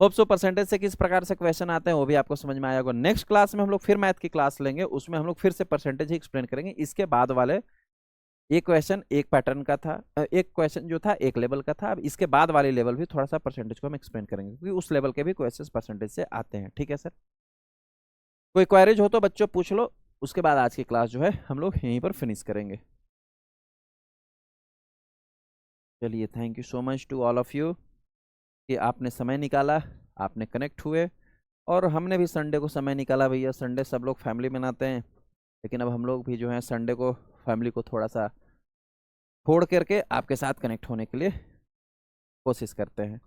होप सो परसेंटेज से किस प्रकार से क्वेश्चन आते हैं वो भी आपको समझ में आया होगा। नेक्स्ट क्लास में हम लोग फिर मैथ की क्लास लेंगे, उसमें हम लोग फिर से परसेंटेज ही एक्सप्लेन करेंगे। इसके बाद वाले एक क्वेश्चन एक पैटर्न का था, एक क्वेश्चन जो था एक लेवल का था, अब इसके बाद वाले लेवल भी थोड़ा सा परसेंटेज को हम एक्सप्लेन करेंगे, क्योंकि उस लेवल के भी क्वेश्चन परसेंटेज से आते हैं, ठीक है सर। कोई क्वेरीज हो तो बच्चों पूछ लो, उसके बाद आज की क्लास जो है हम लोग यहीं पर फिनिश करेंगे। चलिए, thank you so much to all of you कि आपने समय निकाला, आपने कनेक्ट हुए, और हमने भी संडे को समय निकाला। भैया संडे सब लोग फैमिली मनाते हैं, लेकिन अब हम लोग भी जो है संडे को फैमिली को थोड़ा सा छोड़ करके आपके साथ कनेक्ट होने के लिए कोशिश करते हैं।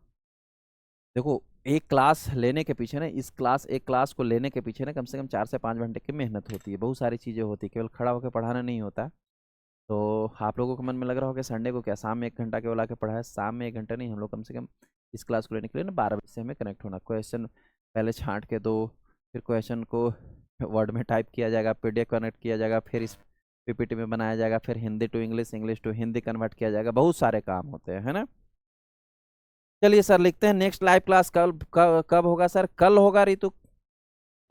देखो, एक क्लास लेने के पीछे ना, एक क्लास को लेने के पीछे ना कम से कम 4 से 5 घंटे की मेहनत होती है, बहुत सारी चीज़ें होती है, केवल खड़ा होकर पढ़ाना नहीं होता। तो आप लोगों को मन में लग रहा होगा संडे को क्या शाम में 1 घंटा केवल आके पढ़ा है? शाम में 1 घंटा नहीं, हम लोग कम से कम इस क्लास को लेने के लिए ना 12 बजे से हमें कनेक्ट होना। क्वेश्चन पहले छांट के दो, फिर क्वेश्चन को वर्ड में टाइप किया जाएगा, पीडीएफ कनेक्ट किया जाएगा, फिर इस पीपीटी में बनाया जाएगा, फिर Hindi to English, English to Hindi convert किया जाएगा, बहुत सारे काम होते हैं, है ना। चलिए सर, लिखते हैं नेक्स्ट लाइव क्लास कब होगा सर? कल होगा रितु।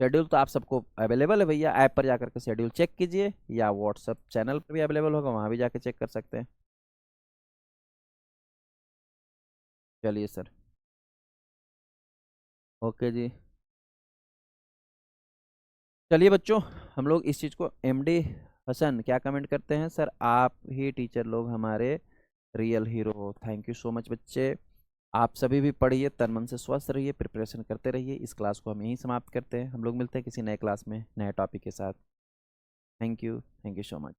शेड्यूल तो आप सबको अवेलेबल है भैया, ऐप पर जाकर के शेड्यूल चेक कीजिए, या व्हाट्सएप चैनल पर भी अवेलेबल होगा, वहाँ भी जाके चेक कर सकते हैं। चलिए सर, ओके जी। चलिए बच्चों, हम लोग इस चीज़ को एमडी हसन क्या कमेंट करते हैं सर? आप ही टीचर लोग हमारे रियल हीरो हो। थैंक यू सो मच बच्चे, आप सभी भी पढ़िए, तन मन से स्वस्थ रहिए, प्रिपरेशन करते रहिए। इस क्लास को हम यहीं समाप्त करते हैं, हम लोग मिलते हैं किसी नए क्लास में नए टॉपिक के साथ। Thank you so much.